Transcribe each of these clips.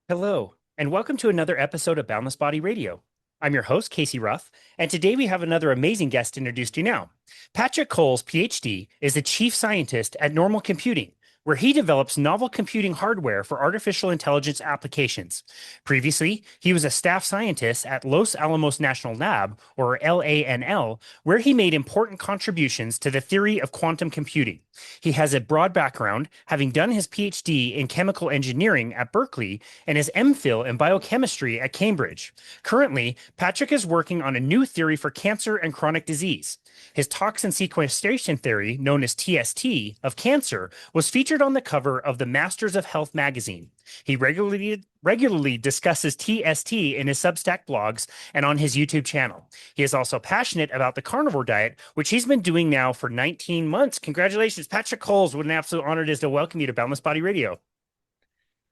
Hello, and welcome to another episode of Boundless Body Radio. I'm your host, Casey Ruff, and today we have another amazing guest to introduce to you now. Patrick Coles, PhD, is the chief scientist at Normal Computing, where he develops novel computing hardware for artificial intelligence applications. Previously, he was a staff scientist at Los Alamos National Lab, or LANL, where he made important contributions to the theory of quantum computing. He has a broad background, having done his PhD in chemical engineering at Berkeley and his MPhil in biochemistry at Cambridge. Currently, Patrick is working on a new theory for cancer and chronic disease. His toxin sequestration theory, known as TST, of cancer was featured on the cover of the Masters of Health magazine. He regularly discusses TST in his Substack blogs and on his YouTube channel. He is also passionate about the carnivore diet, which he's been doing now for 19 months. Congratulations, Patrick Coles. What an absolute honor it is to welcome you to Boundless Body Radio.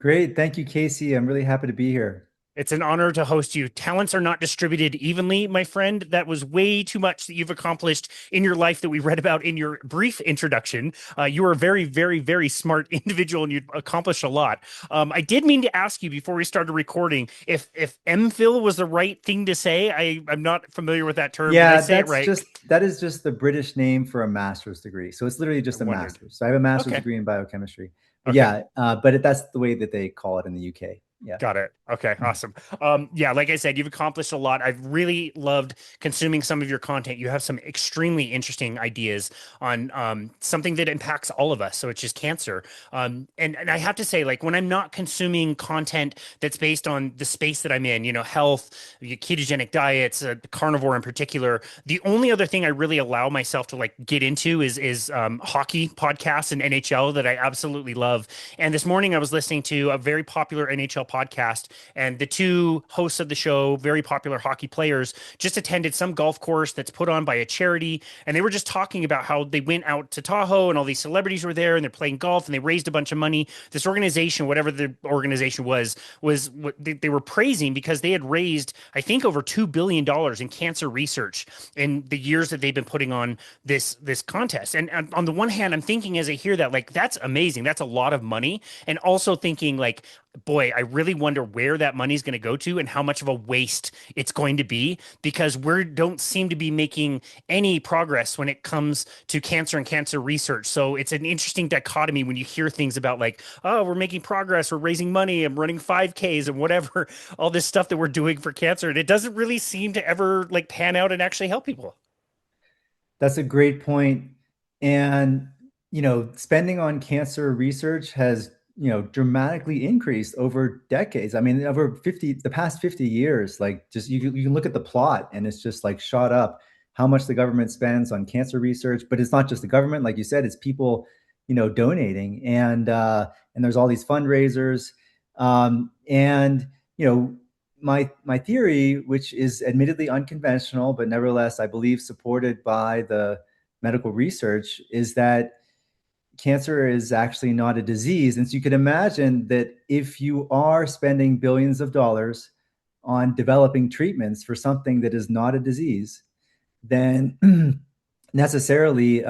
Great. Thank you, Casey. I'm really happy to be here. It's an honor to host you. Talents are not distributed evenly, my friend. That was way too much that you've accomplished in your life that we read about in your brief introduction. You are a very, very, very smart individual and you've accomplished a lot. I did mean to ask you before we started recording if MPhil was the right thing to say. I'm not familiar with that term. Did I Yeah, say it right? that is just the British name for a master's degree. So it's literally I just a wondered. master's. So I have a master's Okay. degree in biochemistry. But Okay. yeah, that's the way that they call it in the UK. Yeah. Got it. Okay, awesome. Yeah, like I said, you've accomplished a lot. I've really loved consuming some of your content. You have some extremely interesting ideas on something that impacts all of us. So it's just cancer. And I have to say, like when I'm not consuming content that's based on the space that I'm in, health, ketogenic diets, carnivore in particular, the only other thing I really allow myself to like get into is hockey podcasts and NHL that I absolutely love. And this morning I was listening to a very popular NHL podcast, and the two hosts of the show, very popular hockey players, just attended some golf course that's put on by a charity, and they were just talking about how they went out to Tahoe and all these celebrities were there and they're playing golf and they raised a bunch of money. This organization, whatever the organization was what they were praising because they had raised, I think, over $2 billion in cancer research in the years that they've been putting on this contest. And on the one hand, I'm thinking as I hear that, like, that's amazing, that's a lot of money, and also thinking like, boy, I really wonder where that money is going to go to and how much of a waste it's going to be because we don't seem to be making any progress when it comes to cancer and cancer research. So it's an interesting dichotomy when you hear things about like, oh, we're making progress, we're raising money, I'm running 5Ks and whatever, all this stuff that we're doing for cancer. And it doesn't really seem to ever like pan out and actually help people. That's a great point. And, spending on cancer research has, dramatically increased over decades. I mean, the past 50 years, like just you can look at the plot and it's just like shot up how much the government spends on cancer research. But it's not just the government, like you said, it's people, donating and there's all these fundraisers. And, my theory, which is admittedly unconventional, but nevertheless, I believe supported by the medical research, is that cancer is actually not a disease. And so you could imagine that if you are spending billions of dollars on developing treatments for something that is not a disease, then necessarily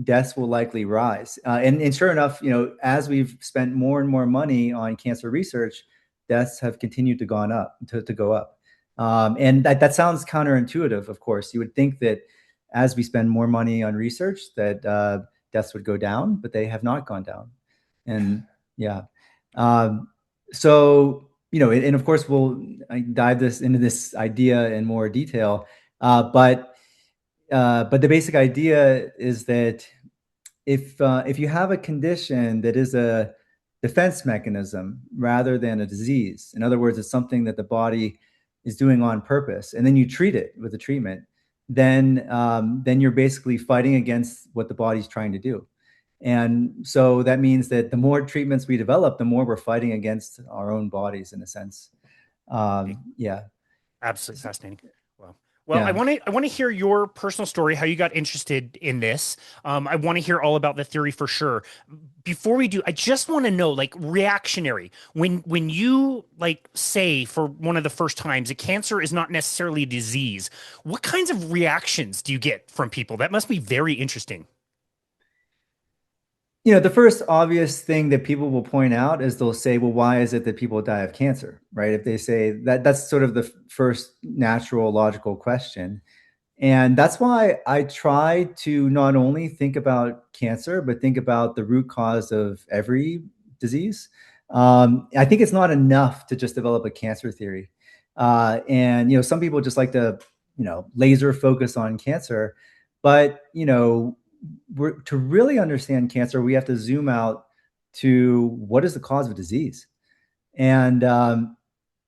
deaths will likely rise. And sure enough, as we've spent more and more money on cancer research, deaths have continued to go up. And that sounds counterintuitive, of course. You would think that as we spend more money on research, that deaths would go down, but they have not gone down. And yeah. So, and of course, we'll dive into this idea in more detail. But the basic idea is that if you have a condition that is a defense mechanism rather than a disease, in other words, it's something that the body is doing on purpose, and then you treat it with a treatment, then you're basically fighting against what the body's trying to do. And so that means that the more treatments we develop, the more we're fighting against our own bodies in a sense. Yeah. Absolutely fascinating. Wow. Well, I Yeah. want to hear your personal story, how you got interested in this. I want to hear all about the theory for sure. Before we do, I just want to know, like, reactionary. When you like say for one of the first times, a cancer is not necessarily a disease. What kinds of reactions do you get from people? That must be very interesting. The first obvious thing that people will point out is they'll say, well, why is it that people die of cancer, right? If they say that, that's sort of the first natural, logical question. And that's why I try to not only think about cancer, but think about the root cause of every disease. I think it's not enough to just develop a cancer theory. And some people just like to, laser focus on cancer. But, to really understand cancer, we have to zoom out to what is the cause of disease. And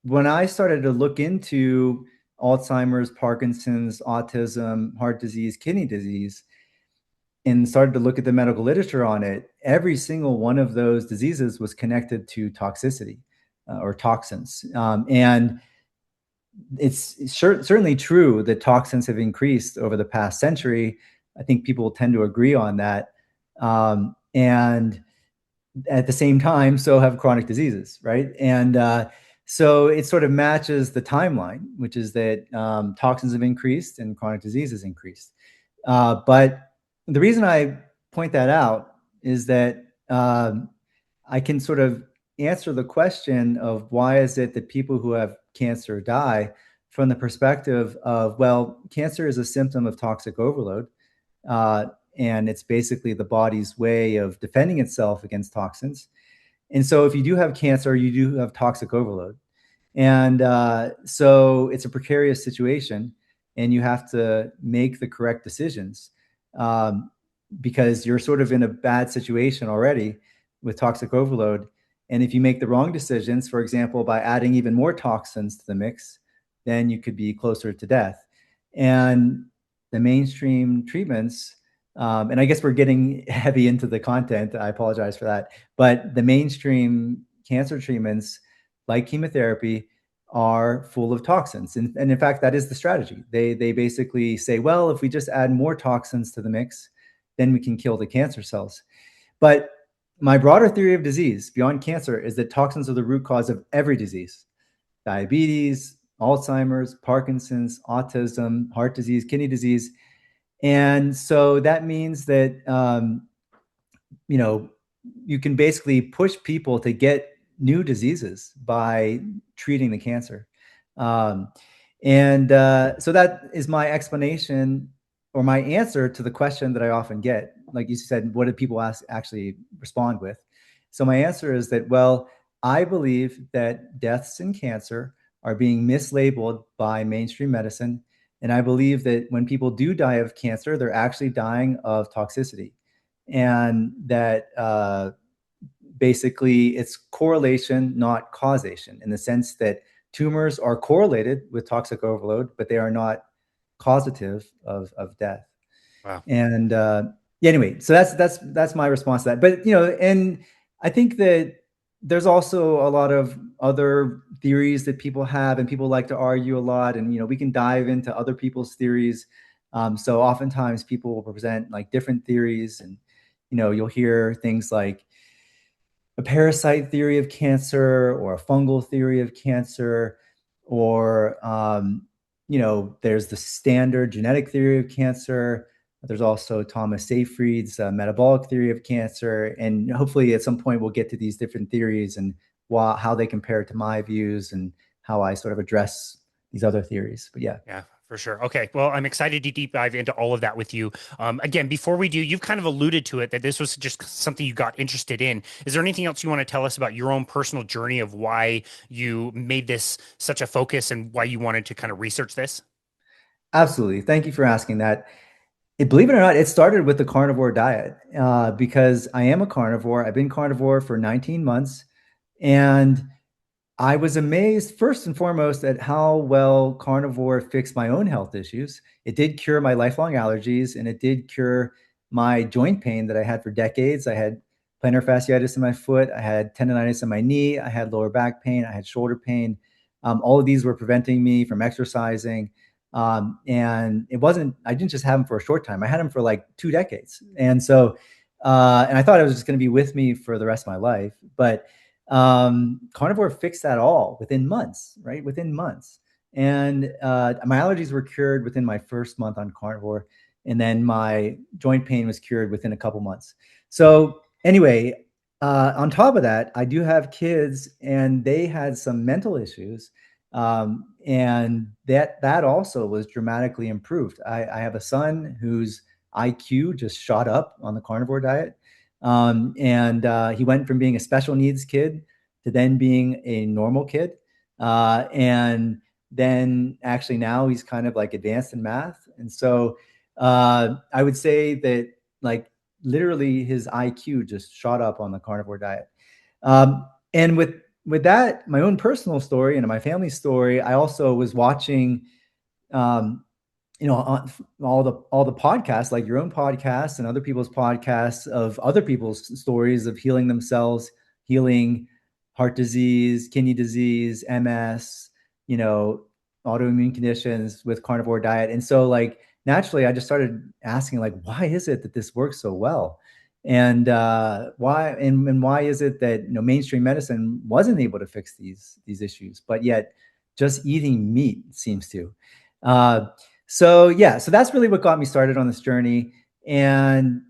when I started to look into Alzheimer's, Parkinson's, autism, heart disease, kidney disease, and started to look at the medical literature on it, every single one of those diseases was connected to toxicity or toxins. And it's certainly true that toxins have increased over the past century. I think people tend to agree on that. And at the same time, so have chronic diseases, right? And so it sort of matches the timeline, which is that toxins have increased and chronic disease has increased. But the reason I point that out is that I can sort of answer the question of why is it that people who have cancer die from the perspective of, well, cancer is a symptom of toxic overload. And it's basically the body's way of defending itself against toxins. And so if you do have cancer, you do have toxic overload. And so it's a precarious situation, and you have to make the correct decisions because you're sort of in a bad situation already with toxic overload. And if you make the wrong decisions, for example, by adding even more toxins to the mix, then you could be closer to death. And the mainstream treatments, and I guess we're getting heavy into the content, I apologize for that, but the mainstream cancer treatments like chemotherapy are full of toxins. And in fact, that is the strategy. They basically say, well, if we just add more toxins to the mix, then we can kill the cancer cells. But my broader theory of disease beyond cancer is that toxins are the root cause of every disease: diabetes, Alzheimer's, Parkinson's, autism, heart disease, kidney disease. And so that means that, you can basically push people to get new diseases by treating the cancer. So that is my explanation or my answer to the question that I often get. Like you said, what do people actually respond with? So my answer is that, well, I believe that deaths in cancer are being mislabeled by mainstream medicine. And I believe that when people do die of cancer, they're actually dying of toxicity. And that basically it's correlation, not causation, in the sense that tumors are correlated with toxic overload, but they are not causative of death. Wow. And anyway, so that's my response to that. But and I think that there's also a lot of other theories that people have, and people like to argue a lot. And we can dive into other people's theories. So oftentimes people will present like different theories, and you'll hear things like a parasite theory of cancer or a fungal theory of cancer, or there's the standard genetic theory of cancer. There's also Thomas Seyfried's metabolic theory of cancer. And hopefully at some point we'll get to these different theories and how they compare to my views and how I sort of address these other theories. But yeah. Yeah, for sure. Okay. Well, I'm excited to deep dive into all of that with you. Again, before we do, you've kind of alluded to it that this was just something you got interested in. Is there anything else you want to tell us about your own personal journey of why you made this such a focus and why you wanted to kind of research this? Absolutely. Thank you for asking that. Believe it or not, it started with the carnivore diet because I am a carnivore. I've been carnivore for 19 months. And I was amazed, first and foremost, at how well carnivore fixed my own health issues. It did cure my lifelong allergies, and it did cure my joint pain that I had for decades. I had plantar fasciitis in my foot. I had tendonitis in my knee. I had lower back pain. I had shoulder pain. All of these were preventing me from exercising. And I didn't just have them for a short time. I had them for like 2 decades. And so, and I thought it was just going to be with me for the rest of my life. But carnivore fixed that all within months, right? Within months. And my allergies were cured within my first month on carnivore. And then my joint pain was cured within a couple months. So Anyway, on top of that, I do have kids, and they had some mental issues, and that also was dramatically improved. I have a son whose IQ just shot up on the carnivore diet, and he went from being a special needs kid to then being a normal kid, and then actually now he's kind of like advanced in math, and so I would say that like literally his IQ just shot up on the carnivore diet. And with that, my own personal story and my family's story, I also was watching, um, all the podcasts, like your own podcast and other people's podcasts of other people's stories of healing themselves, healing heart disease, kidney disease, MS, you know, autoimmune conditions with carnivore diet. And so like naturally I just started asking like, why is it that this works so well? And why is it that mainstream medicine wasn't able to fix these issues, but yet just eating meat seems to. Uh, so yeah, so that's really what got me started on this journey. And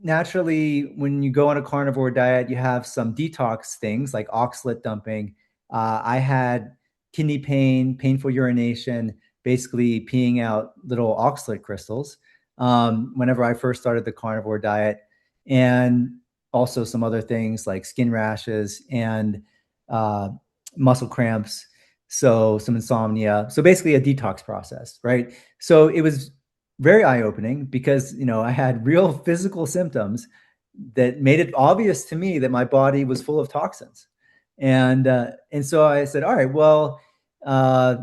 naturally, when you go on a carnivore diet, you have some detox things like oxalate dumping. I had kidney pain, painful urination, basically peeing out little oxalate crystals whenever I first started the carnivore diet, and also some other things like skin rashes and uh, muscle cramps. So some insomnia. So basically a detox process, right? So it was very eye-opening because I had real physical symptoms that made it obvious to me that my body was full of toxins, and so I said, all right, well, uh,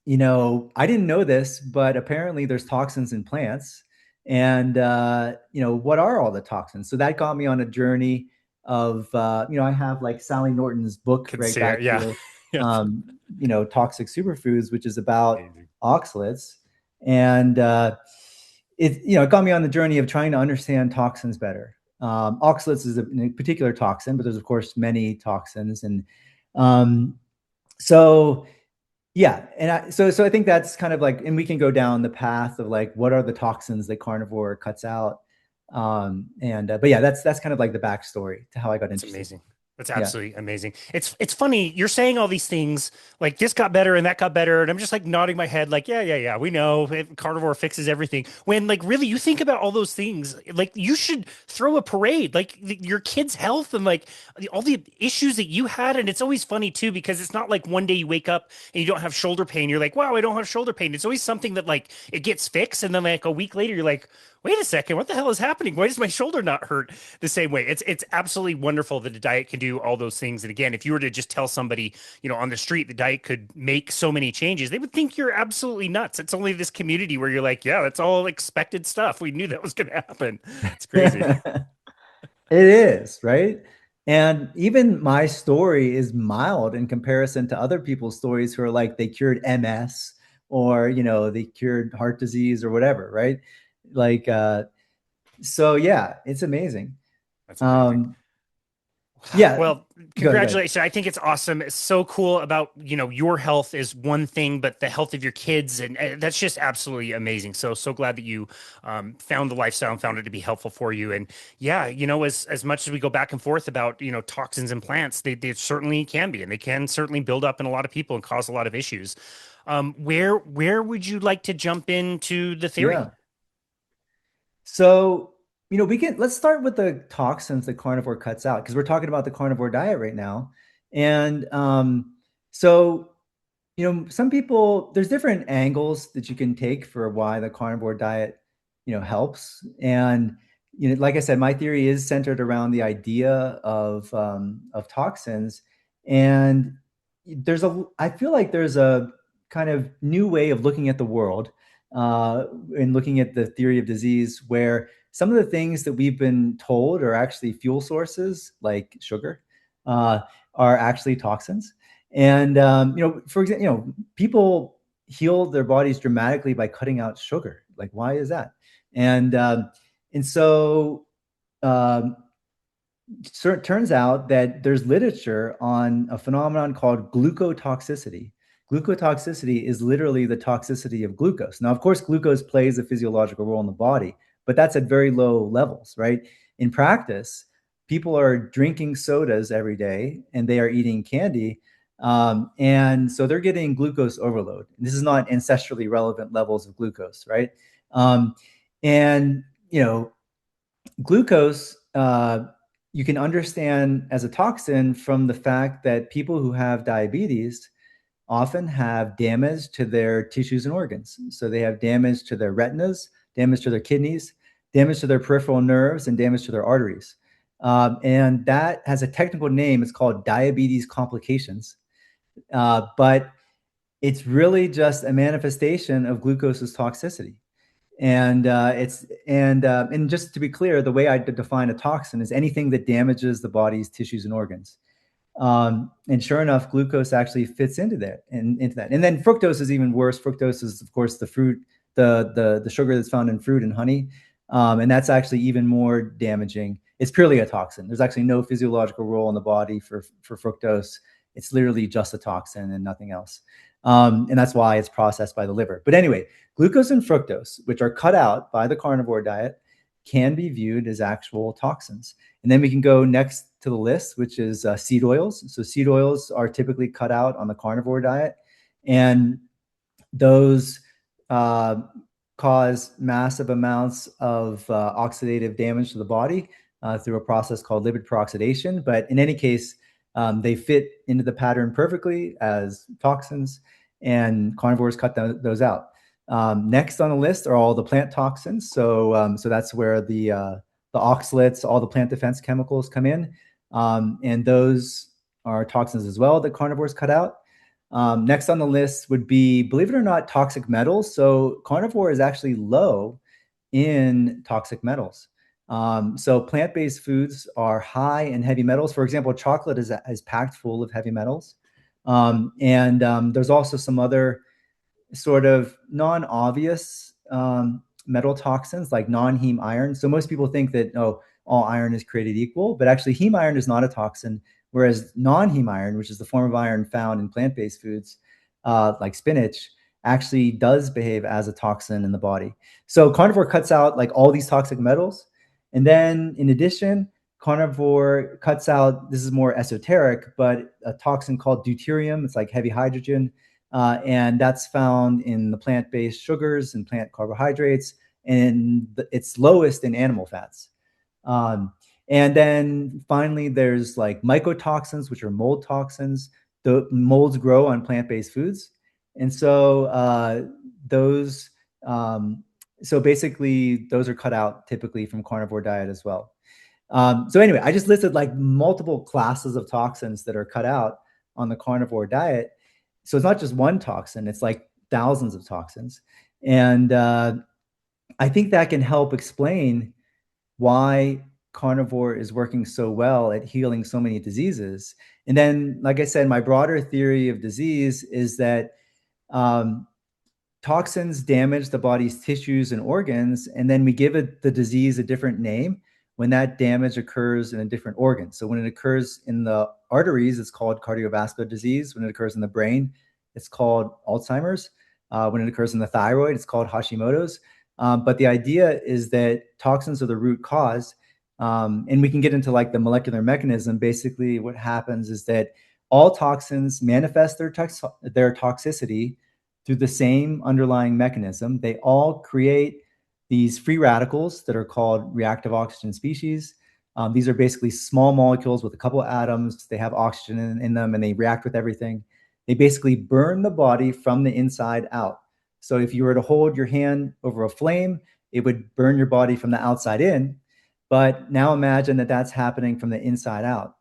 I didn't know this, but apparently there's toxins in plants, and what are all the toxins? So that got me on a journey of I have like Sally Norton's book right Consider, back yeah. here, Yes. Toxic Superfoods, which is about Amazing. oxalates, and it got me on the journey of trying to understand toxins better. Oxalates is a particular toxin, but there's of course many toxins, and um, so yeah, and so I think that's kind of like, and we can go down the path of like what are the toxins that carnivore cuts out, and but yeah, that's kind of like the backstory to how I got It's interested. amazing. That's Yeah, absolutely amazing. It's funny you're saying all these things like this got better and that got better, and I'm just like nodding my head like yeah, we know carnivore fixes everything. When like really you think about all those things, like you should throw a parade, like your kids' health and like all the issues that you had. And it's always funny too because it's not like one day you wake up and you don't have shoulder pain. You're like, wow, I don't have shoulder pain. It's always something that like it gets fixed, and then like a week later you're like, wait a second, what the hell is happening? Why does my shoulder not hurt the same way? It's absolutely wonderful that a diet can do all those things. And again, if you were to just tell somebody, on the street, the diet could make so many changes, they would think you're absolutely nuts. It's only this community where you're like, yeah, that's all expected stuff. We knew that was going to happen. It's crazy. it is right. And even my story is mild in comparison to other people's stories who are like they cured MS, or they cured heart disease or whatever, right? Like so yeah, it's amazing. That's amazing. Um, yeah, Well, go ahead, go ahead. congratulations. I think it's awesome. It's so cool about, your health is one thing, but the health of your kids, and that's just absolutely amazing. So glad that you found the lifestyle and found it to be helpful for you. And yeah, as much as we go back and forth about, toxins and plants, they certainly can be, and they can certainly build up in a lot of people and cause a lot of issues. Where would you like to jump into the theory? Yeah. So, let's start with the toxins that carnivore cuts out, because we're talking about the carnivore diet right now. And so, some people, there's different angles that you can take for why the carnivore diet, helps. And, like I said, my theory is centered around the idea of toxins. And I feel like there's a kind of new way of looking at the world, and looking at the theory of disease, where some of the things that we've been told are actually fuel sources, like sugar, uh, are actually toxins. And for example, people heal their bodies dramatically by cutting out sugar. Like, why is that? And so um, so it turns out that there's literature on a phenomenon called glucotoxicity. Glucotoxicity is literally the toxicity of glucose. Now, of course, glucose plays a physiological role in the body, but that's at very low levels, right? in practice, people are drinking sodas every day and they are eating candy. And so they're getting glucose overload. This is not ancestrally relevant levels of glucose, right? And, you know, glucose, you can understand as a toxin from the fact that people who have diabetes often have damage to their tissues and organs. So they have damage to their retinas, damage to their kidneys, damage to their peripheral nerves, and damage to their arteries. And that has a technical name. It's called diabetes complications. But it's really just a manifestation of glucose's toxicity. And and just to be clear, the way I define a toxin is anything that damages the body's tissues and organs. And sure enough, glucose actually fits into that. And then fructose is even worse. Fructose is, of course, the fruit, the sugar that's found in fruit and honey, and that's actually even more damaging. It's purely a toxin. There's actually no physiological role in the body for fructose. It's literally just a toxin and nothing else. And that's why it's processed by the liver. But anyway, glucose and fructose, which are cut out by the carnivore diet, can be viewed as actual toxins. And then we can go next to the list, which is seed oils. So seed oils are typically cut out on the carnivore diet, and those cause massive amounts of oxidative damage to the body through a process called lipid peroxidation. But in any case, they fit into the pattern perfectly as toxins, and carnivores cut those out. Next on the list are all the plant toxins. So that's where the oxalates, all the plant defense chemicals come in. And those are toxins as well that carnivores cut out. Next on the list would be, believe it or not, toxic metals. So carnivore is actually low in toxic metals. So plant-based foods are high in heavy metals. For example, chocolate is packed full of heavy metals. And there's also some other sort of non-obvious metal toxins like non-heme iron. So most people think that, oh, all iron is created equal, but actually heme iron is not a toxin, whereas non-heme iron, which is the form of iron found in plant-based foods like spinach, actually does behave as a toxin in the body. So carnivore cuts out like all these toxic metals. And then in addition, carnivore cuts out, this is more esoteric, but a toxin called deuterium. It's like heavy hydrogen. And that's found in the plant-based sugars and plant carbohydrates, and it's lowest in animal fats. And then finally, there's like mycotoxins, which are mold toxins. The molds grow on plant-based foods. And so so basically those are cut out typically from carnivore diet as well. So anyway, I just listed like multiple classes of toxins that are cut out on the carnivore diet. So it's not just one toxin, it's like thousands of toxins. And I think that can help explain why carnivore is working so well at healing so many diseases. And then, like I said, my broader theory of disease is that toxins damage the body's tissues and organs, and then we give the disease a different name when that damage occurs in a different organ. So when it occurs in the arteries, it's called cardiovascular disease. When it occurs in the brain, it's called Alzheimer's. When it occurs in the thyroid, it's called Hashimoto's. But the idea is that toxins are the root cause. And we can get into like the molecular mechanism. Basically, what happens is that all toxins manifest their toxicity through the same underlying mechanism. They all create these free radicals that are called reactive oxygen species. These are basically small molecules with a couple of atoms. They have oxygen in them and they react with everything. They basically burn the body from the inside out. So if you were to hold your hand over a flame, it would burn your body from the outside in. But now imagine that that's happening from the inside out.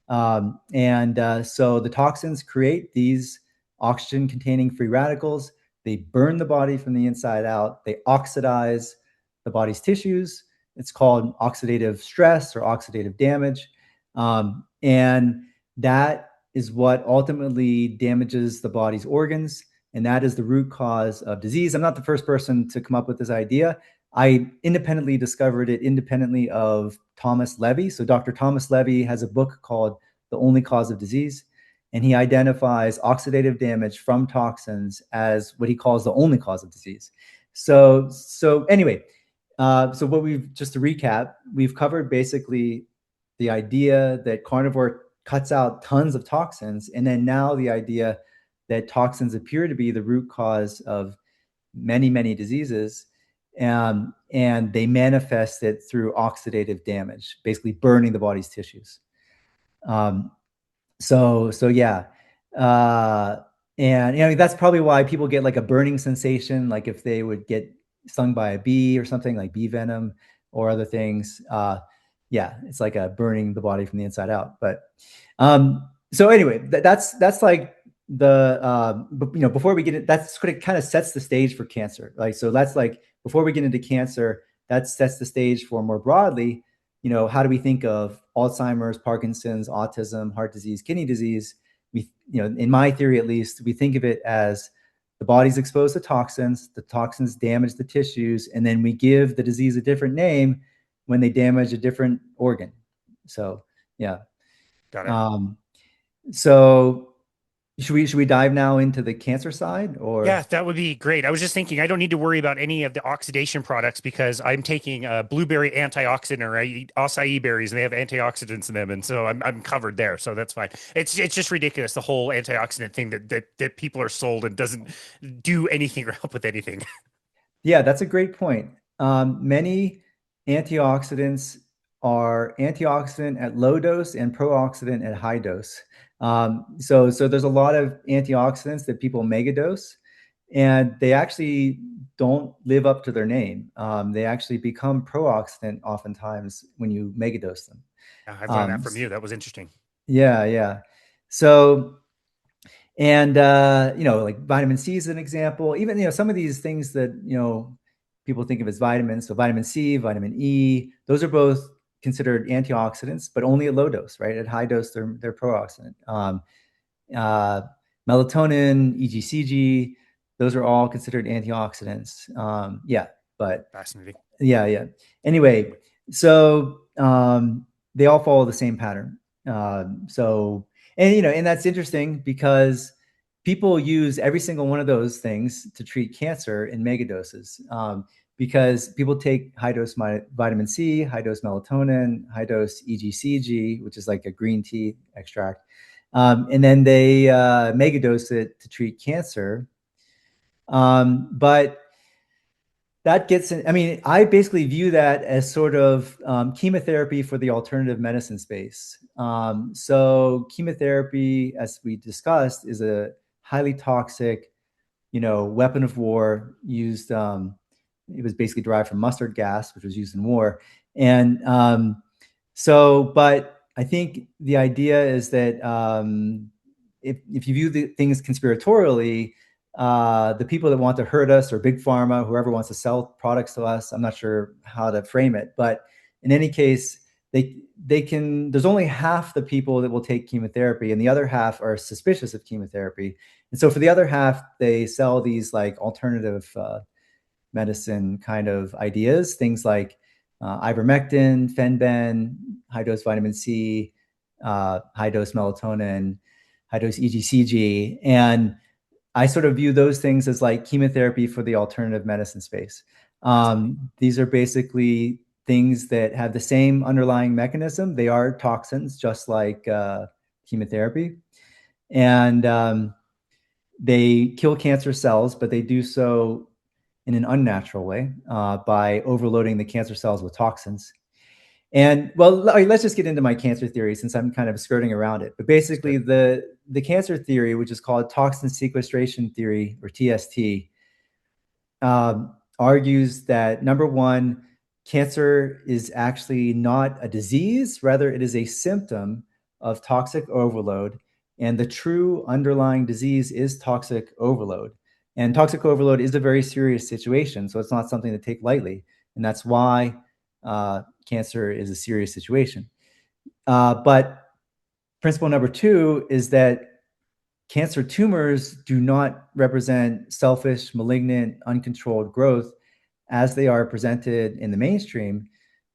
So the toxins create these oxygen-containing free radicals. They burn the body from the inside out. They oxidize the body's tissues. It's called oxidative stress or oxidative damage. And that is what ultimately damages the body's organs. And that is the root cause of disease. I'm not the first person to come up with this idea. I independently discovered it independently of Thomas Levy. So Dr. Thomas Levy has a book called The Only Cause of Disease. And he identifies oxidative damage from toxins as what he calls the only cause of disease. So anyway, So what we've, just to recap, we've covered basically the idea that carnivore cuts out tons of toxins, and then now the idea that toxins appear to be the root cause of many, many diseases. And they manifest it through oxidative damage, basically burning the body's tissues. Um, so yeah. Uh, and that's probably why people get like a burning sensation, like if they would get stung by a bee or something, like bee venom or other things. Yeah, it's like a burning the body from the inside out. But so anyway, that's like the before we get it, that's what it kind of sets the stage for cancer. Like, so that's like, before we get into cancer, that sets the stage for more broadly, how do we think of Alzheimer's, Parkinson's, autism, heart disease, kidney disease? We, in my theory at least, we think of it as the body's exposed to toxins, the toxins damage the tissues, and then we give the disease a different name when they damage a different organ. So yeah. Got it. So should we dive now into the cancer side, or? Yeah, that would be great. I was just thinking I don't need to worry about any of the oxidation products because I'm taking a blueberry antioxidant, or I eat acai berries and they have antioxidants in them, and so I'm covered there. So that's fine. It's just ridiculous, the whole antioxidant thing that people are sold and doesn't do anything or help with anything. Yeah, that's a great point. Many antioxidants are antioxidant at low dose and pro-oxidant at high dose. So there's a lot of antioxidants that people megadose, and they actually don't live up to their name. They actually become pro-oxidant oftentimes when you megadose them. I've learned that from you. That was interesting. Yeah. So, and like vitamin C is an example. Even some of these things that people think of as vitamins. So vitamin C, vitamin E, those are both considered antioxidants, but only at low dose, right? At high dose, they're pro-oxidant. Melatonin, EGCG, those are all considered antioxidants. Yeah, but Fascinating. yeah. Anyway, so they all follow the same pattern. And that's interesting because people use every single one of those things to treat cancer in megadoses. Because people take high dose vitamin C, high dose melatonin, high dose EGCG, which is like a green tea extract, and then they megadose it to treat cancer. But that gets in, I mean, I basically view that as sort of chemotherapy for the alternative medicine space. So chemotherapy, as we discussed, is a highly toxic, weapon of war used. It was basically derived from mustard gas, which was used in war. And but I think the idea is that if you view the things conspiratorially, the people that want to hurt us, or big pharma, whoever wants to sell products to us, I'm not sure how to frame it, but in any case, they can, there's only half the people that will take chemotherapy and the other half are suspicious of chemotherapy. And so for the other half, they sell these like alternative medicine kind of ideas, things like ivermectin, fenben, high dose vitamin C, high dose melatonin, high dose EGCG. And I sort of view those things as like chemotherapy for the alternative medicine space. These are basically things that have the same underlying mechanism. They are toxins, just like chemotherapy. And they kill cancer cells, but they do so in an unnatural way by overloading the cancer cells with toxins. And well, let's just get into my cancer theory since I'm kind of skirting around it. But basically, the cancer theory, which is called Toxin Sequestration Theory, or TST, argues that number one, cancer is actually not a disease, rather it is a symptom of toxic overload. And the true underlying disease is toxic overload. And toxic overload is a very serious situation, so it's not something to take lightly. And that's why cancer is a serious situation. But principle number two is that cancer tumors do not represent selfish, malignant, uncontrolled growth as they are presented in the mainstream.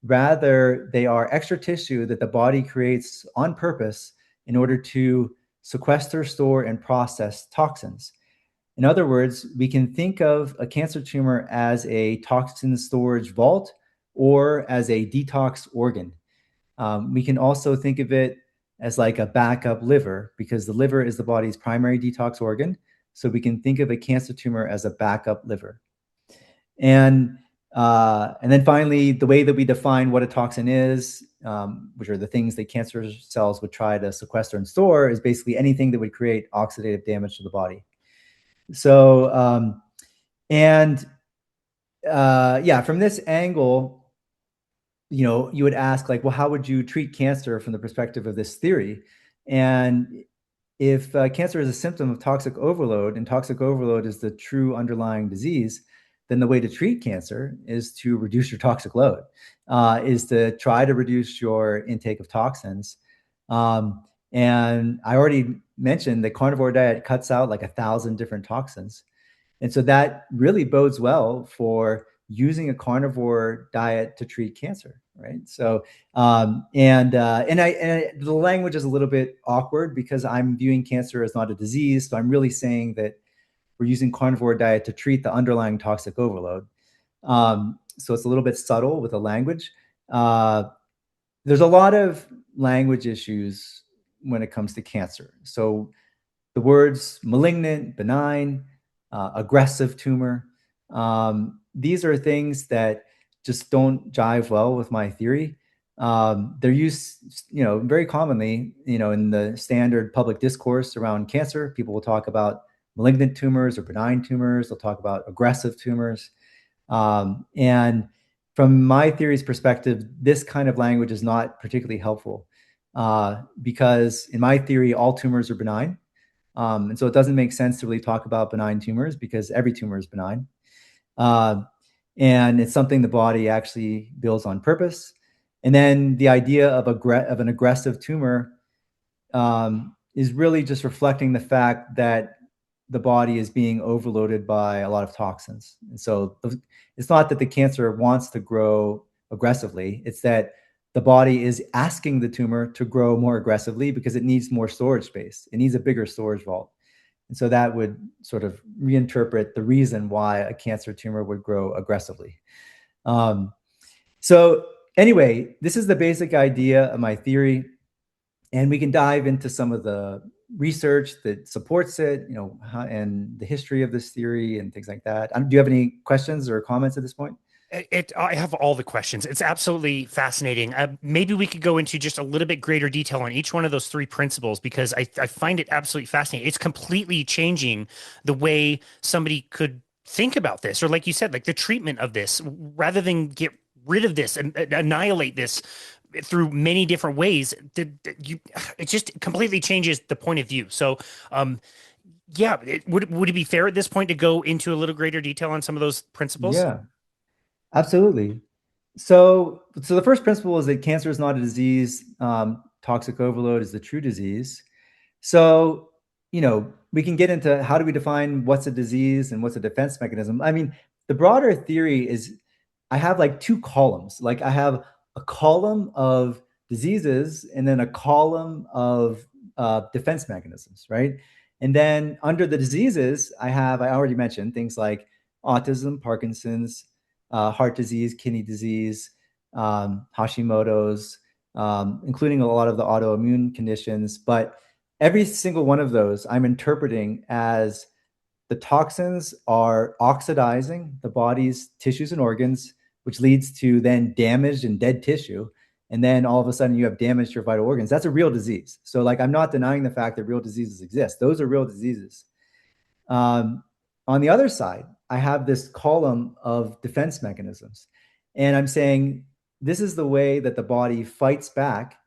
Rather, they are extra tissue that the body creates on purpose in order to sequester, store, and process toxins. In other words, we can think of a cancer tumor as a toxin storage vault or as a detox organ. We can also think of it as like a backup liver, because the liver is the body's primary detox organ. So we can think of a cancer tumor as a backup liver. And then finally, the way that we define what a toxin is, which are the things that cancer cells would try to sequester and store, is basically anything that would create oxidative damage to the body. So, yeah, from this angle, you would ask, like, well, how would you treat cancer from the perspective of this theory? And if cancer is a symptom of toxic overload, and toxic overload is the true underlying disease, then the way to treat cancer is to reduce your toxic load, is to try to reduce your intake of toxins. And I already mentioned the carnivore diet cuts out like 1,000 different toxins. And so that really bodes well for using a carnivore diet to treat cancer, right? So, the language is a little bit awkward because I'm viewing cancer as not a disease. So I'm really saying that we're using carnivore diet to treat the underlying toxic overload. So it's a little bit subtle with the language. There's a lot of language issues when it comes to cancer. So the words malignant, benign, aggressive tumor, these are things that just don't jive well with my theory. They're used, very commonly, in the standard public discourse around cancer. People will talk about malignant tumors or benign tumors. They'll talk about aggressive tumors. And from my theory's perspective, this kind of language is not particularly helpful, because in my theory, all tumors are benign. And so it doesn't make sense to really talk about benign tumors because every tumor is benign. And it's something the body actually builds on purpose. And then the idea of an aggressive tumor is really just reflecting the fact that the body is being overloaded by a lot of toxins. And so it's not that the cancer wants to grow aggressively. It's that the body is asking the tumor to grow more aggressively because it needs more storage space. It needs a bigger storage vault. And so that would sort of reinterpret the reason why a cancer tumor would grow aggressively. So anyway, this is the basic idea of my theory. And we can dive into some of the research that supports it, and the history of this theory and things like that. Do you have any questions or comments at this point? I have all the questions. It's absolutely fascinating. Maybe we could go into just a little bit greater detail on each one of those three principles, because I find it absolutely fascinating. It's completely changing the way somebody could think about this, or like you said, like the treatment of this, rather than get rid of this and annihilate this through many different ways. It just completely changes the point of view. So, yeah, would it be fair at this point to go into a little greater detail on some of those principles? Yeah, absolutely. So the first principle is that cancer is not a disease. Toxic overload is the true disease. So, we can get into how do we define what's a disease and what's a defense mechanism. I mean, the broader theory is I have like two columns. Like I have a column of diseases and then a column of defense mechanisms, right? And then under the diseases, I already mentioned things like autism, Parkinson's, heart disease, kidney disease, Hashimoto's, including a lot of the autoimmune conditions. But every single one of those I'm interpreting as the toxins are oxidizing the body's tissues and organs, which leads to then damaged and dead tissue. And then all of a sudden you have damage to your vital organs. That's a real disease. So like, I'm not denying the fact that real diseases exist. Those are real diseases. On the other side, I have this column of defense mechanisms. And I'm saying this is the way that the body fights back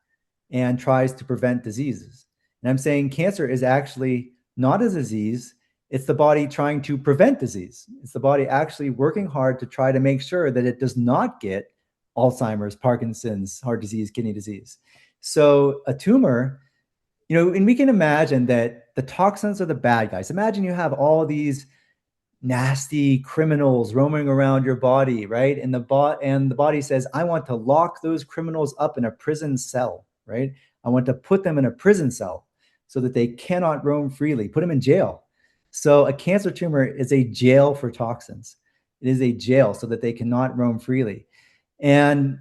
and tries to prevent diseases. And I'm saying cancer is actually not a disease. It's the body trying to prevent disease. It's the body actually working hard to try to make sure that it does not get Alzheimer's, Parkinson's, heart disease, kidney disease. So a tumor, and we can imagine that the toxins are the bad guys. Imagine you have all these nasty criminals roaming around your body, right? And the body says, I want to lock those criminals up in a prison cell, right? I want to put them in a prison cell so that they cannot roam freely, put them in jail. So a cancer tumor is a jail for toxins. It is a jail so that they cannot roam freely. And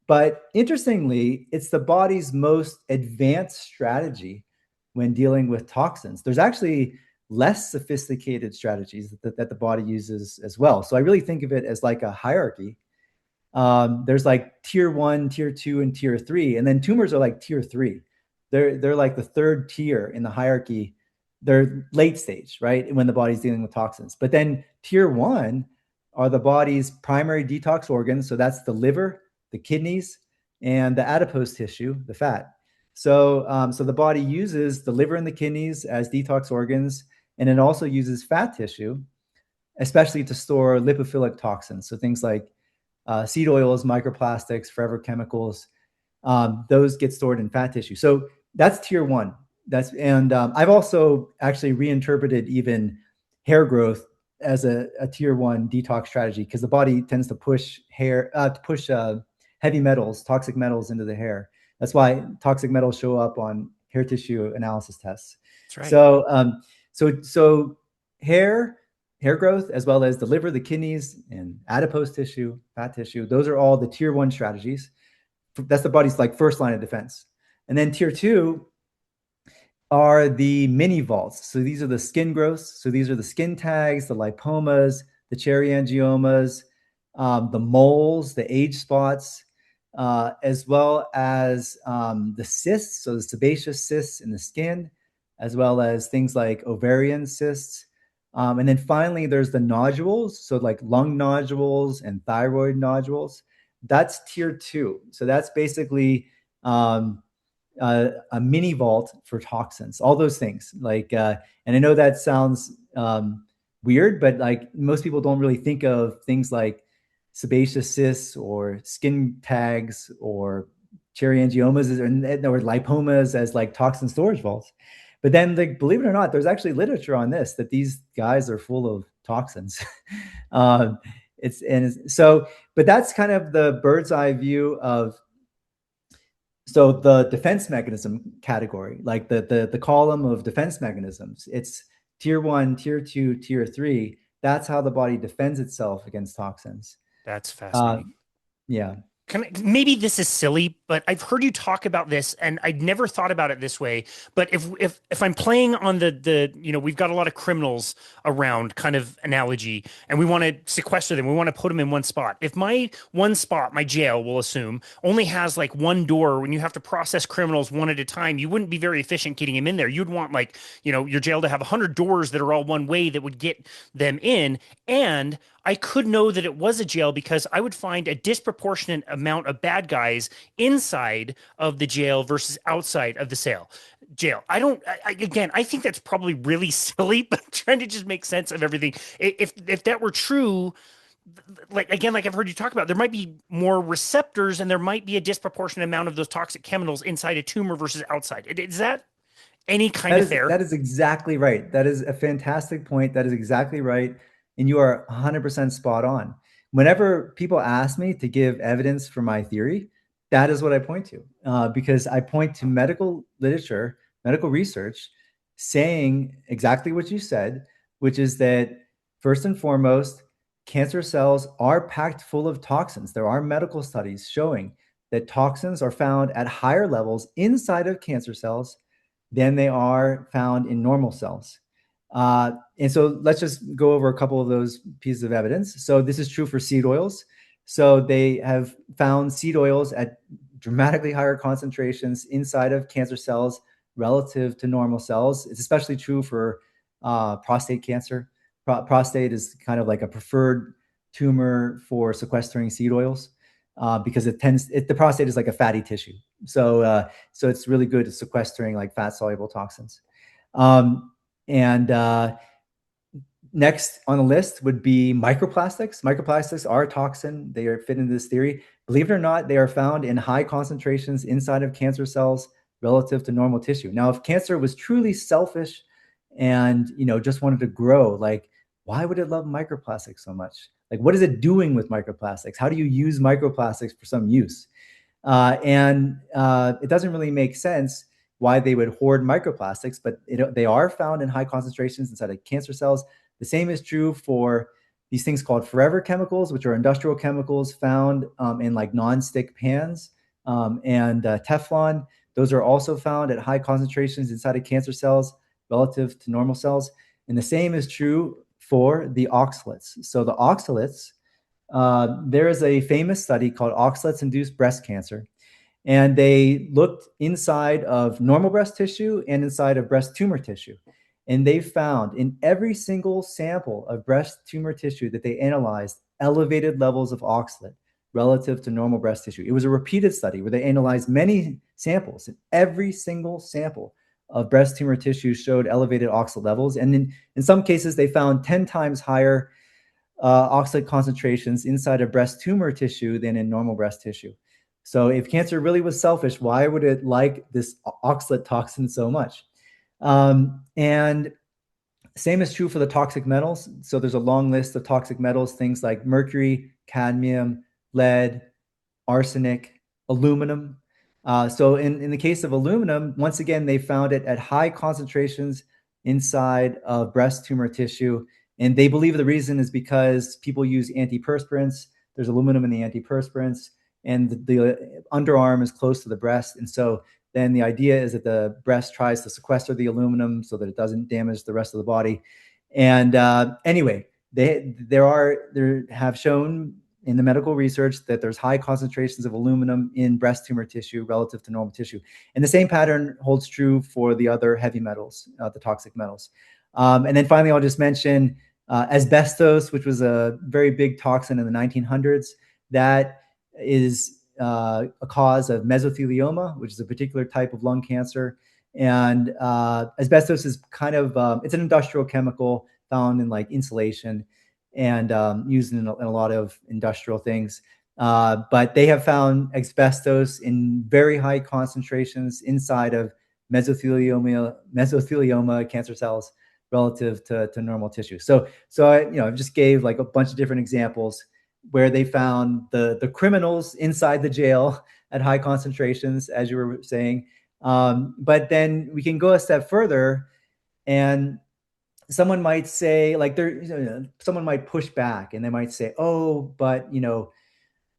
but interestingly, it's the body's most advanced strategy when dealing with toxins. There's actually less sophisticated strategies that the body uses as well. So I really think of it as like a hierarchy. There's like tier 1, tier 2, and tier 3, and then tumors are like tier 3. They're like the third tier in the hierarchy. They're late stage, right? When the body's dealing with toxins. But then tier 1 are the body's primary detox organs. So that's the liver, the kidneys, and the adipose tissue, the fat. So the body uses the liver and the kidneys as detox organs, and it also uses fat tissue, especially to store lipophilic toxins. So things like seed oils, microplastics, forever chemicals, those get stored in fat tissue. So that's tier 1. I've also actually reinterpreted even hair growth as a tier 1 detox strategy, because the body tends to push heavy metals, toxic metals into the hair. That's why toxic metals show up on hair tissue analysis tests. That's right. So hair growth, as well as the liver, the kidneys, and adipose tissue, fat tissue, those are all the tier 1 strategies. That's the body's like first line of defense. And then tier 2 are the mini vaults. So these are the skin growths. So these are the skin tags, the lipomas, the cherry angiomas, the moles, the age spots, as well as the cysts, so the sebaceous cysts in the skin, as well as things like ovarian cysts. And then finally, there's the nodules, so like lung nodules and thyroid nodules. That's tier 2. So that's basically a mini vault for toxins, all those things. And I know that sounds weird, but like most people don't really think of things like sebaceous cysts or skin tags or cherry angiomas or lipomas as like toxin storage vaults. But then, like, believe it or not, there's actually literature on this, that these guys are full of toxins. But that's kind of the bird's eye view of. So the defense mechanism category, like the column of defense mechanisms, it's tier 1, tier 2, tier 3. That's how the body defends itself against toxins. That's fascinating. Yeah. Maybe this is silly, but I've heard you talk about this, and I'd never thought about it this way. But if I'm playing on the we've got a lot of criminals around kind of analogy, and we want to sequester them, we want to put them in one spot. If my one spot, my jail, we'll assume, only has like one door, when you have to process criminals one at a time, you wouldn't be very efficient getting them in there. You'd want your jail to have 100 doors that are all one way that would get them in. And I could know that it was a jail because I would find a disproportionate amount of bad guys inside of the jail versus outside of the jail. I think that's probably really silly, but I'm trying to just make sense of everything. If that were true, like I've heard you talk about, there might be more receptors and there might be a disproportionate amount of those toxic chemicals inside a tumor versus outside. Is that any kind of fair? That is exactly right. That is a fantastic point. That is exactly right. And you are 100% spot on. Whenever people ask me to give evidence for my theory, that is what I point to, because I point to medical literature, medical research, saying exactly what you said, which is that first and foremost, cancer cells are packed full of toxins. There are medical studies showing that toxins are found at higher levels inside of cancer cells than they are found in normal cells. And so let's just go over a couple of those pieces of evidence. So this is true for seed oils. So they have found seed oils at dramatically higher concentrations inside of cancer cells relative to normal cells. It's especially true for prostate cancer. Prostate is kind of like a preferred tumor for sequestering seed oils because the prostate is like a fatty tissue. So it's really good at sequestering like fat soluble toxins. Next on the list would be microplastics. Microplastics are a toxin. They are fit into this theory. Believe it or not, they are found in high concentrations inside of cancer cells relative to normal tissue. Now, if cancer was truly selfish and just wanted to grow, like, why would it love microplastics so much? Like, what is it doing with microplastics? How do you use microplastics for some use? It doesn't really make sense why they would hoard microplastics, but they are found in high concentrations inside of cancer cells. The same is true for these things called forever chemicals, which are industrial chemicals found in like non-stick pans and Teflon. Those are also found at high concentrations inside of cancer cells relative to normal cells. And the same is true for the oxalates. So the oxalates, there is a famous study called oxalates-induced breast cancer. And they looked inside of normal breast tissue and inside of breast tumor tissue. And they found in every single sample of breast tumor tissue that they analyzed elevated levels of oxalate relative to normal breast tissue. It was a repeated study where they analyzed many samples, and every single sample of breast tumor tissue showed elevated oxalate levels. And in some cases, they found 10 times higher oxalate concentrations inside of breast tumor tissue than in normal breast tissue. So if cancer really was selfish, why would it like this oxalate toxin so much? And same is true for the toxic metals. So there's a long list of toxic metals, things like mercury, cadmium, lead, arsenic, aluminum. So in the case of aluminum, once again, they found it at high concentrations inside of breast tumor tissue. And they believe the reason is because people use antiperspirants. There's aluminum in the antiperspirants, and the underarm is close to the breast. And so then the idea is that the breast tries to sequester the aluminum so that it doesn't damage the rest of the body. And anyway, they have shown in the medical research that there's high concentrations of aluminum in breast tumor tissue relative to normal tissue. And the same pattern holds true for the other heavy metals, the toxic metals. And then finally, I'll just mention asbestos, which was a very big toxin in the 1900s. That is a cause of mesothelioma, which is a particular type of lung cancer. And asbestos is kind of, it's an industrial chemical found in like insulation and used in a lot of industrial things. But they have found asbestos in very high concentrations inside of mesothelioma cancer cells relative to normal tissue. So I just gave like a bunch of different examples where they found the criminals inside the jail at high concentrations, as you were saying. But then we can go a step further, and someone might say, like, someone might push back, and they might say, oh, but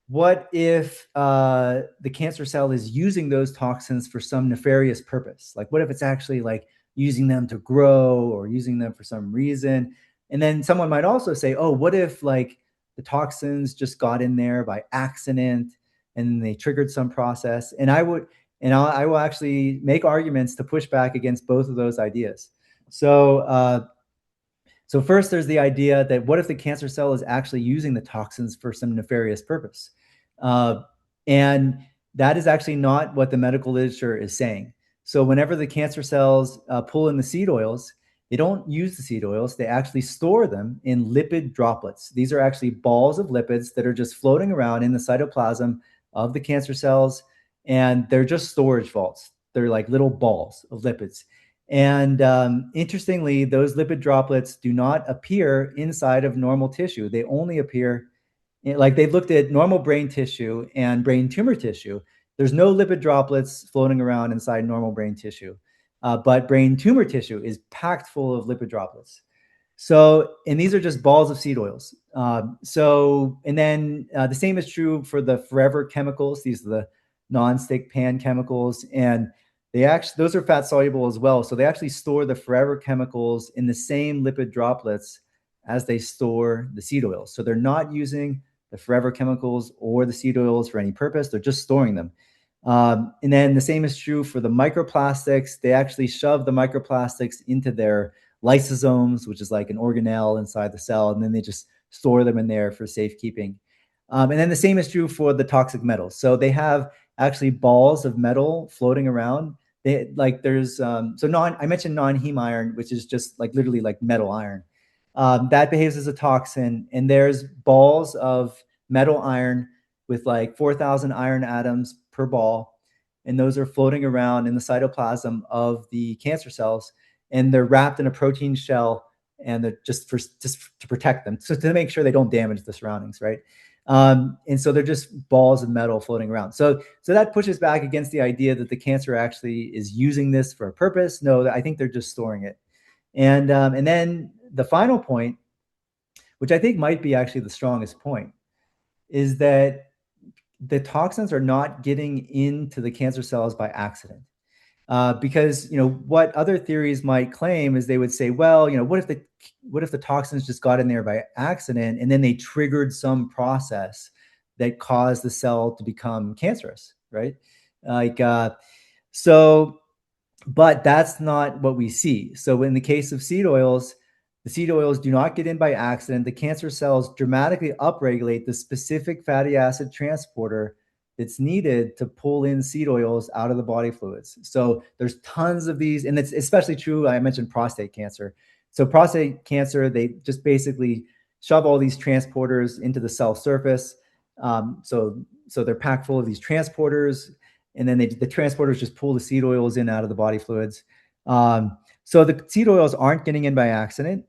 what if the cancer cell is using those toxins for some nefarious purpose? Like, what if it's actually like using them to grow or using them for some reason? And then someone might also say, oh, what if like the toxins just got in there by accident and they triggered some process? And I will actually make arguments to push back against both of those ideas. So first, there's the idea that what if the cancer cell is actually using the toxins for some nefarious purpose? And that is actually not what the medical literature is saying. So whenever the cancer cells pull in the seed oils, they don't use the seed oils. They actually store them in lipid droplets. These are actually balls of lipids that are just floating around in the cytoplasm of the cancer cells, and they're just storage vaults. They're like little balls of lipids. And interestingly, those lipid droplets do not appear inside of normal tissue. They only appear like they've looked at normal brain tissue and brain tumor tissue. There's no lipid droplets floating around inside normal brain tissue, but brain tumor tissue is packed full of lipid droplets. So, and these are just balls of seed oils. And then the same is true for the forever chemicals. These are the non-stick pan chemicals, and those are fat soluble as well. So they actually store the forever chemicals in the same lipid droplets as they store the seed oils. So they're not using the forever chemicals or the seed oils for any purpose. They're just storing them. And then the same is true for the microplastics. They actually shove the microplastics into their lysosomes, which is like an organelle inside the cell, and then they just store them in there for safekeeping. And then the same is true for the toxic metals. So they have actually balls of metal floating around. I mentioned non-heme iron, which is just like literally like metal iron. That behaves as a toxin, and there's balls of metal iron with like 4,000 iron atoms per ball, and those are floating around in the cytoplasm of the cancer cells, and they're wrapped in a protein shell, and they're just to protect them, so to make sure they don't damage the surroundings, right? And so they're just balls of metal floating around. So that pushes back against the idea that the cancer actually is using this for a purpose. No, I think they're just storing it. And then the final point, which I think might be actually the strongest point, is that the toxins are not getting into the cancer cells by accident. Because what other theories might claim is they would say, well, what if the toxins just got in there by accident and then they triggered some process that caused the cell to become cancerous, right? Like so, but that's not what we see. So in the case of seed oils, the seed oils do not get in by accident. The cancer cells dramatically upregulate the specific fatty acid transporter that's needed to pull in seed oils out of the body fluids. So there's tons of these, and it's especially true. I mentioned prostate cancer. So prostate cancer, they just basically shove all these transporters into the cell surface. So they're packed full of these transporters, and then the transporters just pull the seed oils in out of the body fluids. So the seed oils aren't getting in by accident.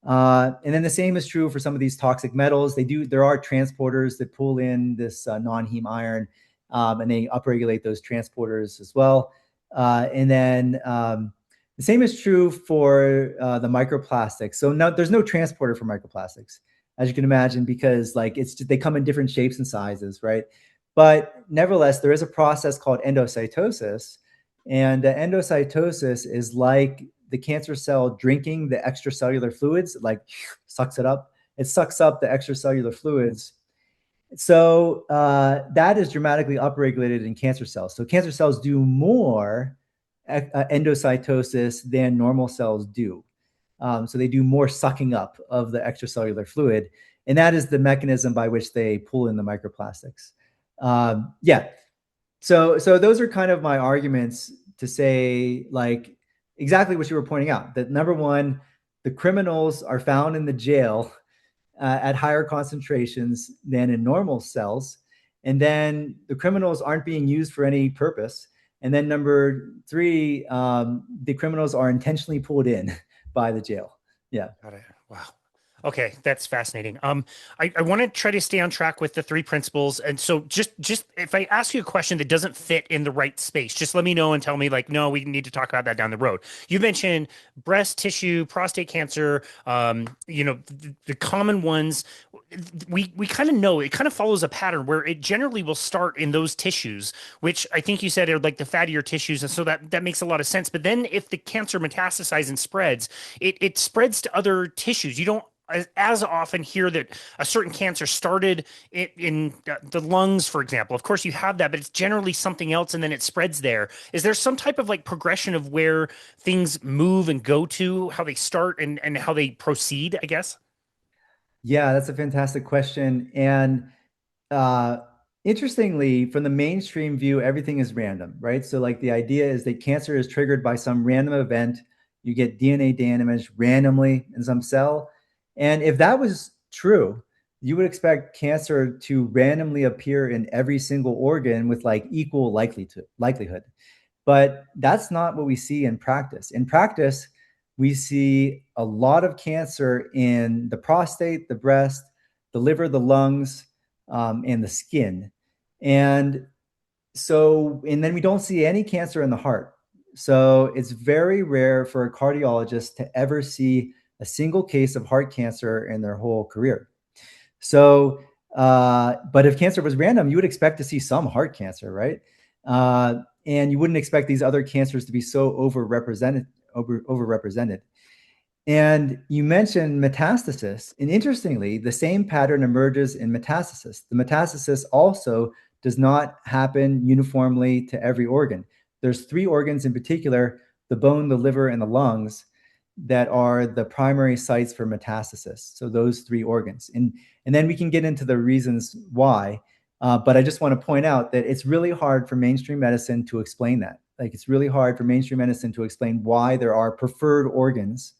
And then the same is true for some of these toxic metals. There are transporters that pull in this non-heme iron, and they upregulate those transporters as well. And then the same is true for the microplastics. So now there's no transporter for microplastics, as you can imagine, because they come in different shapes and sizes, right? But nevertheless, there is a process called endocytosis, and endocytosis is like the cancer cell drinking the extracellular fluids, sucks it up. It sucks up the extracellular fluids. So that is dramatically upregulated in cancer cells. So cancer cells do more endocytosis than normal cells do. So they do more sucking up of the extracellular fluid. And that is the mechanism by which they pull in the microplastics. Yeah. So those are kind of my arguments to say, exactly what you were pointing out, that number one, the criminals are found in the jail at higher concentrations than in normal cells. And then the criminals aren't being used for any purpose. And then number three, the criminals are intentionally pulled in by the jail. Yeah. Got it. Wow. Okay, that's fascinating. I want to try to stay on track with the three principles. And so just if I ask you a question that doesn't fit in the right space, just let me know and tell me no, we need to talk about that down the road. You mentioned breast tissue, prostate cancer, the common ones. We kind of know it kind of follows a pattern where it generally will start in those tissues, which I think you said are like the fattier tissues. And so that makes a lot of sense. But then if the cancer metastasizes and spreads, it spreads to other tissues. You don't as often hear that a certain cancer started in the lungs, for example. Of course, you have that, but it's generally something else, and then it spreads there. Is there some type of progression of where things move and go to, how they start and how they proceed, I guess? Yeah, that's a fantastic question. And interestingly, from the mainstream view, everything is random, right? So the idea is that cancer is triggered by some random event. You get DNA damage randomly in some cell. And if that was true, you would expect cancer to randomly appear in every single organ with equal likelihood. But that's not what we see in practice. In practice, we see a lot of cancer in the prostate, the breast, the liver, the lungs, and the skin. And then we don't see any cancer in the heart. So it's very rare for a cardiologist to ever see a single case of heart cancer in their whole career. So, but if cancer was random, you would expect to see some heart cancer, right? And you wouldn't expect these other cancers to be so overrepresented. And you mentioned metastasis, and interestingly, the same pattern emerges in metastasis. The metastasis also does not happen uniformly to every organ. There's three organs in particular, the bone, the liver, and the lungs, that are the primary sites for metastasis. So those three organs. And then we can get into the reasons why. But I just want to point out that it's really hard for mainstream medicine to explain that. It's really hard for mainstream medicine to explain why there are preferred organs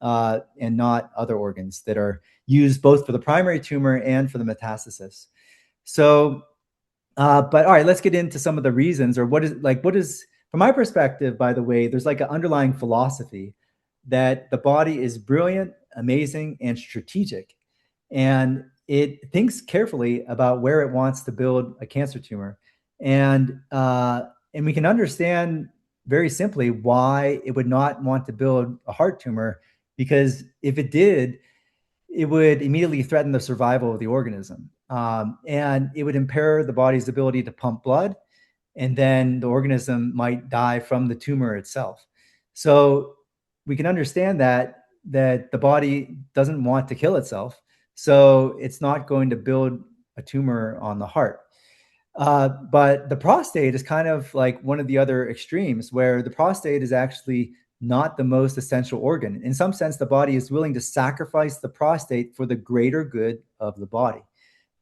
and not other organs that are used both for the primary tumor and for the metastasis. So, but all right, let's get into some of the reasons, or what is, from my perspective, by the way, there's an underlying philosophy that the body is brilliant, amazing, and strategic. And it thinks carefully about where it wants to build a cancer tumor. And we can understand very simply why it would not want to build a heart tumor, because if it did, it would immediately threaten the survival of the organism. And it would impair the body's ability to pump blood, and then the organism might die from the tumor itself. So we can understand that the body doesn't want to kill itself, so it's not going to build a tumor on the heart. But the prostate is kind of like one of the other extremes, where the prostate is actually not the most essential organ. In some sense, the body is willing to sacrifice the prostate for the greater good of the body.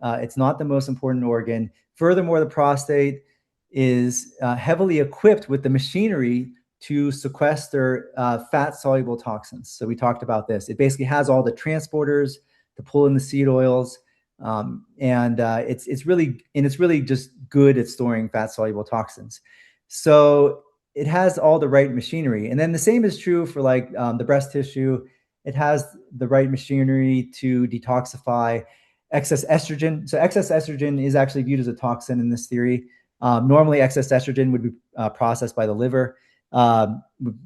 It's not the most important organ. Furthermore, the prostate is heavily equipped with the machinery to sequester fat-soluble toxins. So we talked about this. It basically has all the transporters to pull in the seed oils, and it's really just good at storing fat-soluble toxins. So it has all the right machinery. And then the same is true for like the breast tissue. It has the right machinery to detoxify excess estrogen. So excess estrogen is actually viewed as a toxin in this theory. Normally, excess estrogen would be processed by the liver,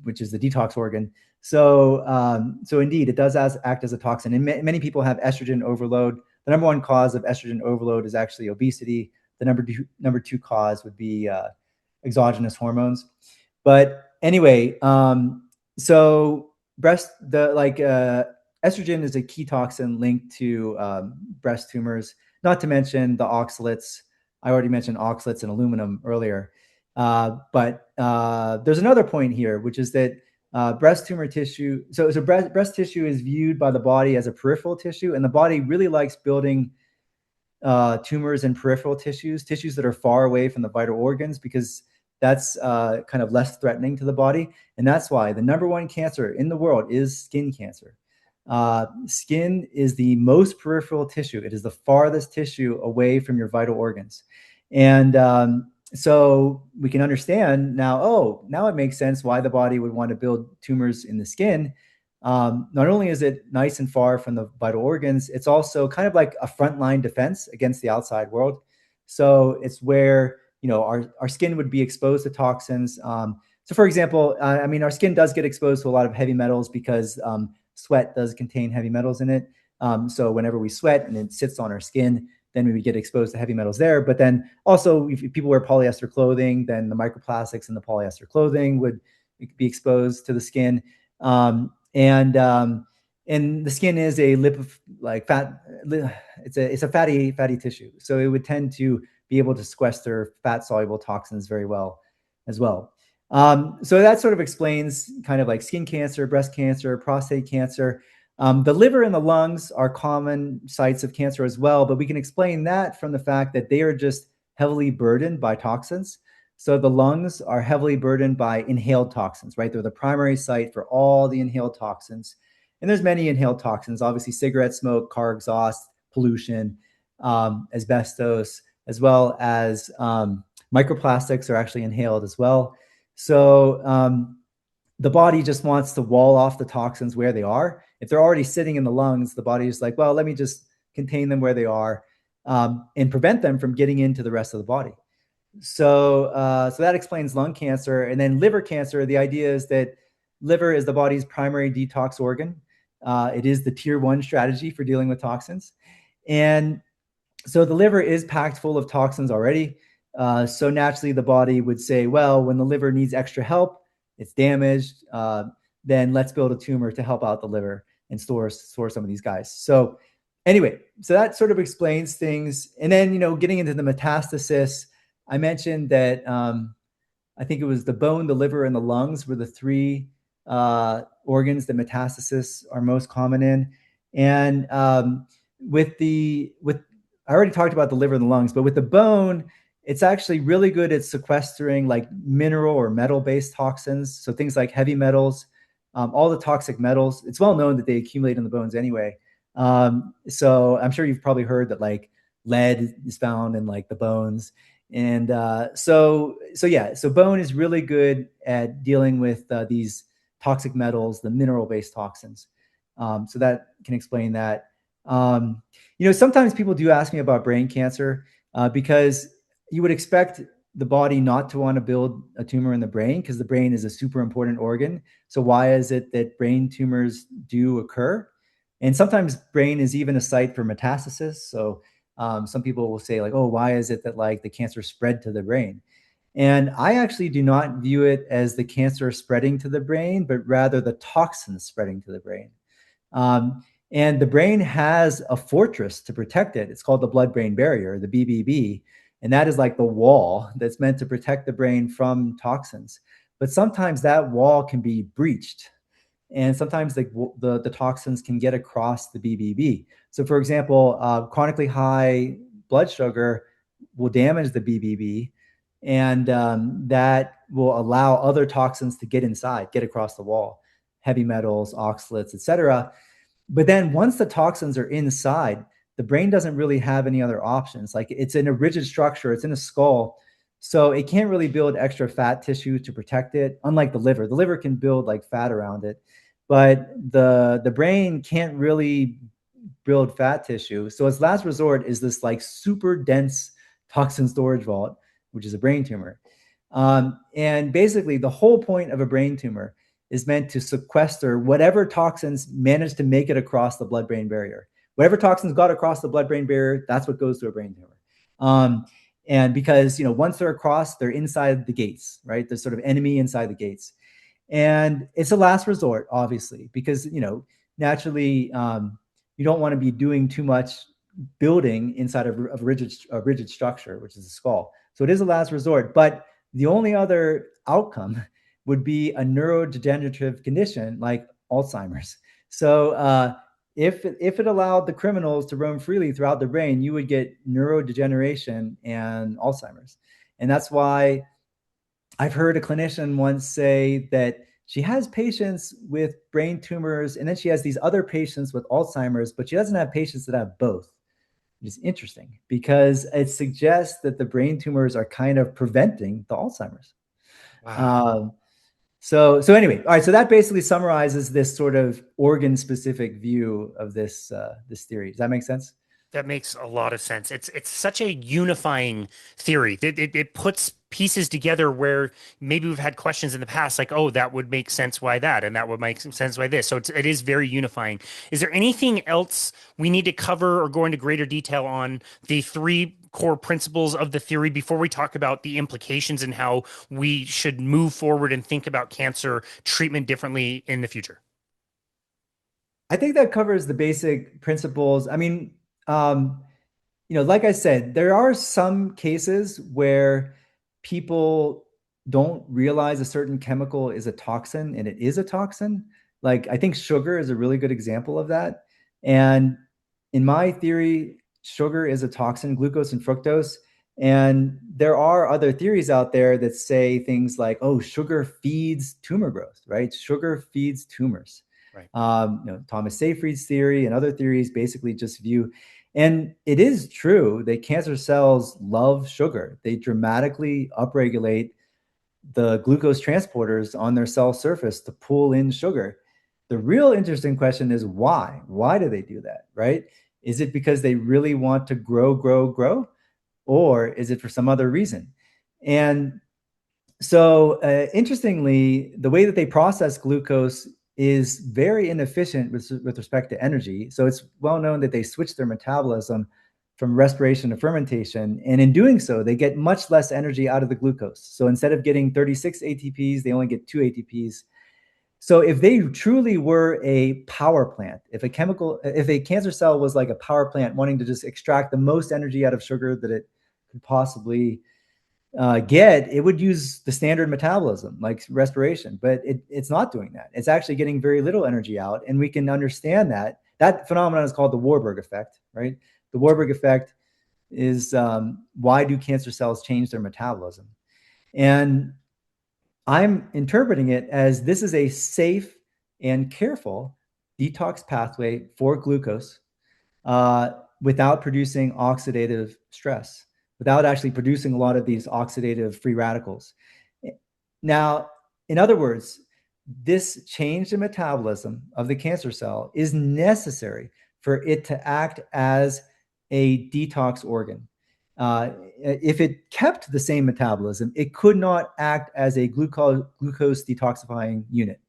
which is the detox organ. So indeed, it does act as a toxin. And many people have estrogen overload. The number one cause of estrogen overload is actually obesity. The number two cause would be exogenous hormones. But anyway, so estrogen is a key toxin linked to breast tumors, not to mention the oxalates. I already mentioned oxalates and aluminum earlier. But there's another point here, which is that breast tumor tissue, so breast tissue is viewed by the body as a peripheral tissue, and the body really likes building tumors in peripheral tissues that are far away from the vital organs, because that's kind of less threatening to the body. And that's why the number one cancer in the world is skin cancer. Skin is the most peripheral tissue. It is the farthest tissue away from your vital organs. And so we can understand now, now it makes sense why the body would want to build tumors in the skin. Not only is it nice and far from the vital organs, it's also kind of like a frontline defense against the outside world. So it's where, our skin would be exposed to toxins. So for example, our skin does get exposed to a lot of heavy metals because sweat does contain heavy metals in it. So whenever we sweat and it sits on our skin, then we would get exposed to heavy metals there. But then also, if people wear polyester clothing, then the microplastics in the polyester clothing would be exposed to the skin. And the skin is a fat. It's a fatty tissue, so it would tend to be able to sequester fat-soluble toxins very well as well. So that sort of explains kind of like skin cancer, breast cancer, prostate cancer. The liver and the lungs are common sites of cancer as well, but we can explain that from the fact that they are just heavily burdened by toxins. So the lungs are heavily burdened by inhaled toxins, right? They're the primary site for all the inhaled toxins. And there's many inhaled toxins, obviously cigarette smoke, car exhaust, pollution, asbestos, as well as microplastics are actually inhaled as well. So the body just wants to wall off the toxins where they are. If they're already sitting in the lungs, the body is like, well, let me just contain them where they are and prevent them from getting into the rest of the body. So that explains lung cancer. And then liver cancer, the idea is that liver is the body's primary detox organ. It is the tier 1 strategy for dealing with toxins. And so the liver is packed full of toxins already. So naturally, the body would say, well, when the liver needs extra help, it's damaged, then let's build a tumor to help out the liver and store some of these guys. So anyway, so that sort of explains things. And then, getting into the metastasis, I mentioned that I think it was the bone, the liver, and the lungs were the three organs that metastasis are most common in. And I already talked about the liver and the lungs, but with the bone, it's actually really good at sequestering like mineral or metal-based toxins. So things like heavy metals, all the toxic metals. It's well known that they accumulate in the bones anyway. So I'm sure you've probably heard that like lead is found in like the bones. And so bone is really good at dealing with these toxic metals, the mineral-based toxins. So that can explain that. Um, sometimes people do ask me about brain cancer because you would expect the body not to want to build a tumor in the brain because the brain is a super important organ. So why is it that brain tumors do occur? And sometimes brain is even a site for metastasis. So some people will say like, oh, why is it that like the cancer spread to the brain? And I actually do not view it as the cancer spreading to the brain, but rather the toxins spreading to the brain. Um, and the brain has a fortress to protect it. It's called the blood-brain barrier, the BBB. And that is like the wall that's meant to protect the brain from toxins. But sometimes that wall can be breached. And sometimes the toxins can get across the BBB. So, for example, chronically high blood sugar will damage the BBB, and that will allow other toxins to get inside, get across the wall, heavy metals, oxalates, etc. But then once the toxins are inside, the brain doesn't really have any other options. Like it's in a rigid structure, it's in a skull. So it can't really build extra fat tissue to protect it, unlike the liver. The liver can build like fat around it, but the brain can't really build fat tissue. So its last resort is this like super dense toxin storage vault, which is a brain tumor. And basically, the whole point of a brain tumor is meant to sequester whatever toxins manage to make it across the blood-brain barrier. Whatever toxins got across the blood-brain barrier, that's what goes to a brain tumor. And because once they're across, they're inside the gates, right? There's sort of enemy inside the gates, and it's a last resort, obviously, because naturally you don't want to be doing too much building inside of a rigid structure, which is a skull. So it is a last resort, but the only other outcome would be a neurodegenerative condition like Alzheimer's. So if it allowed the criminals to roam freely throughout the brain, you would get neurodegeneration and Alzheimer's. And that's why I've heard a clinician once say that she has patients with brain tumors, and then she has these other patients with Alzheimer's, but she doesn't have patients that have both, which is interesting because it suggests that the brain tumors are kind of preventing the Alzheimer's. Wow. So anyway, all right. So that basically summarizes this sort of organ-specific view of this theory. Does that make sense? That makes a lot of sense. It's such a unifying theory. It puts pieces together where maybe we've had questions in the past, like, oh, that would make sense why that, and that would make sense why this. So it is very unifying. Is there anything else we need to cover or go into greater detail on the three core principles of the theory before we talk about the implications and how we should move forward and think about cancer treatment differently in the future? I think that covers the basic principles. I mean, um, like I said, there are some cases where people don't realize a certain chemical is a toxin and it is a toxin. Like I think sugar is a really good example of that. And in my theory, sugar is a toxin, glucose and fructose. And there are other theories out there that say things like, oh, sugar feeds tumor growth, right? Sugar feeds tumors. Right. Thomas Seyfried's theory and other theories basically just view, and it is true that cancer cells love sugar. They dramatically upregulate the glucose transporters on their cell surface to pull in sugar. The real interesting question is why? Why do they do that, right? Is it because they really want to grow? Or is it for some other reason? And so, interestingly, the way that they process glucose is very inefficient with respect to energy. So it's well known that they switch their metabolism from respiration to fermentation. And in doing so, they get much less energy out of the glucose. So instead of getting 36 ATPs, they only get 2 ATPs. So if they truly were a power plant, if a cancer cell was like a power plant wanting to just extract the most energy out of sugar that it could possibly get, it would use the standard metabolism like respiration, but it's not doing that. It's actually getting very little energy out, and we can understand that phenomenon is called the Warburg effect, right? The Warburg effect is why do cancer cells change their metabolism? And I'm interpreting it as this is a safe and careful detox pathway for glucose without producing oxidative stress, without actually producing a lot of these oxidative free radicals. Now, in other words, this change in metabolism of the cancer cell is necessary for it to act as a detox organ. If it kept the same metabolism, it could not act as a glucose detoxifying unit.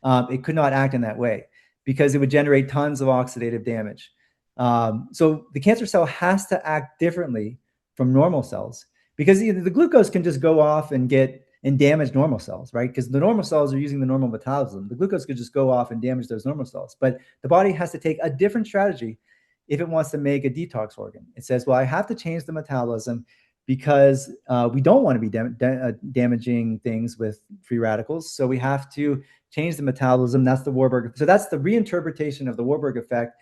It could not act in that way because it would generate tons of oxidative damage. So the cancer cell has to act differently from normal cells, because the glucose can just go off and damage normal cells, right? Because the normal cells are using the normal metabolism. The glucose could just go off and damage those normal cells. But the body has to take a different strategy if it wants to make a detox organ. It says, well, I have to change the metabolism because we don't want to be damaging things with free radicals. So we have to change the metabolism. That's the Warburg. So that's the reinterpretation of the Warburg effect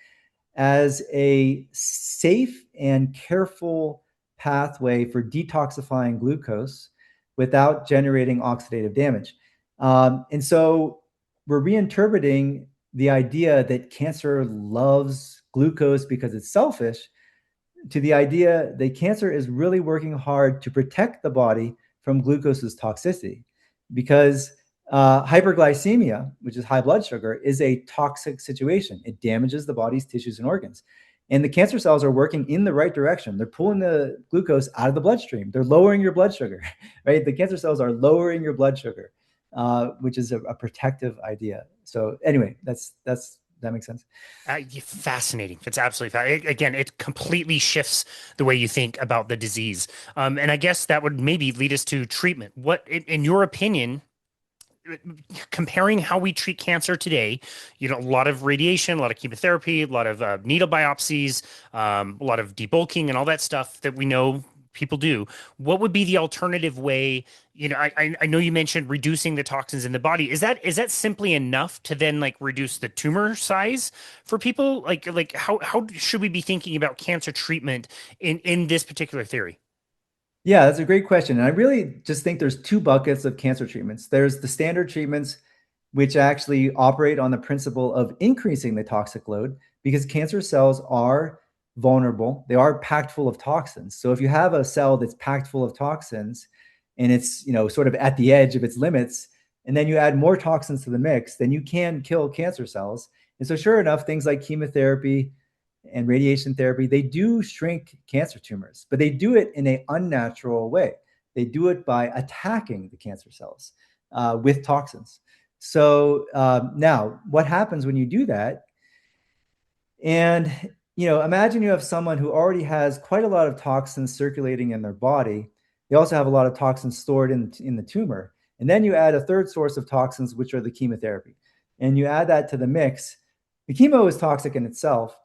as a safe and careful pathway for detoxifying glucose without generating oxidative damage. And so we're reinterpreting the idea that cancer loves glucose because it's selfish to the idea that cancer is really working hard to protect the body from glucose's toxicity, because hyperglycemia, which is high blood sugar, is a toxic situation. It damages the body's tissues and organs. And the cancer cells are working in the right direction. They're pulling the glucose out of the bloodstream. They're lowering your blood sugar, right? The cancer cells are lowering your blood sugar, which is a protective idea. So anyway, that makes sense. Fascinating. It's absolutely again, it completely shifts the way you think about the disease. And I guess that would maybe lead us to treatment. What, in your opinion, comparing how we treat cancer today, a lot of radiation, a lot of chemotherapy, a lot of needle biopsies, a lot of debulking and all that stuff that we know people do. What would be the alternative way? I know you mentioned reducing the toxins in the body. Is that simply enough to then like reduce the tumor size for people? Like how should we be thinking about cancer treatment in this particular theory? Yeah, that's a great question. And I really just think there's two buckets of cancer treatments. There's the standard treatments, which actually operate on the principle of increasing the toxic load, because cancer cells are vulnerable. They are packed full of toxins. So if you have a cell that's packed full of toxins and it's, sort of at the edge of its limits, and then you add more toxins to the mix, then you can kill cancer cells. And so sure enough, things like chemotherapy and radiation therapy, they do shrink cancer tumors, but they do it in an unnatural way. They do it by attacking the cancer cells with toxins. So now what happens when you do that? And, imagine you have someone who already has quite a lot of toxins circulating in their body. They also have a lot of toxins stored in the tumor. And then you add a third source of toxins, which are the chemotherapy. And you add that to the mix. The chemo is toxic in itself.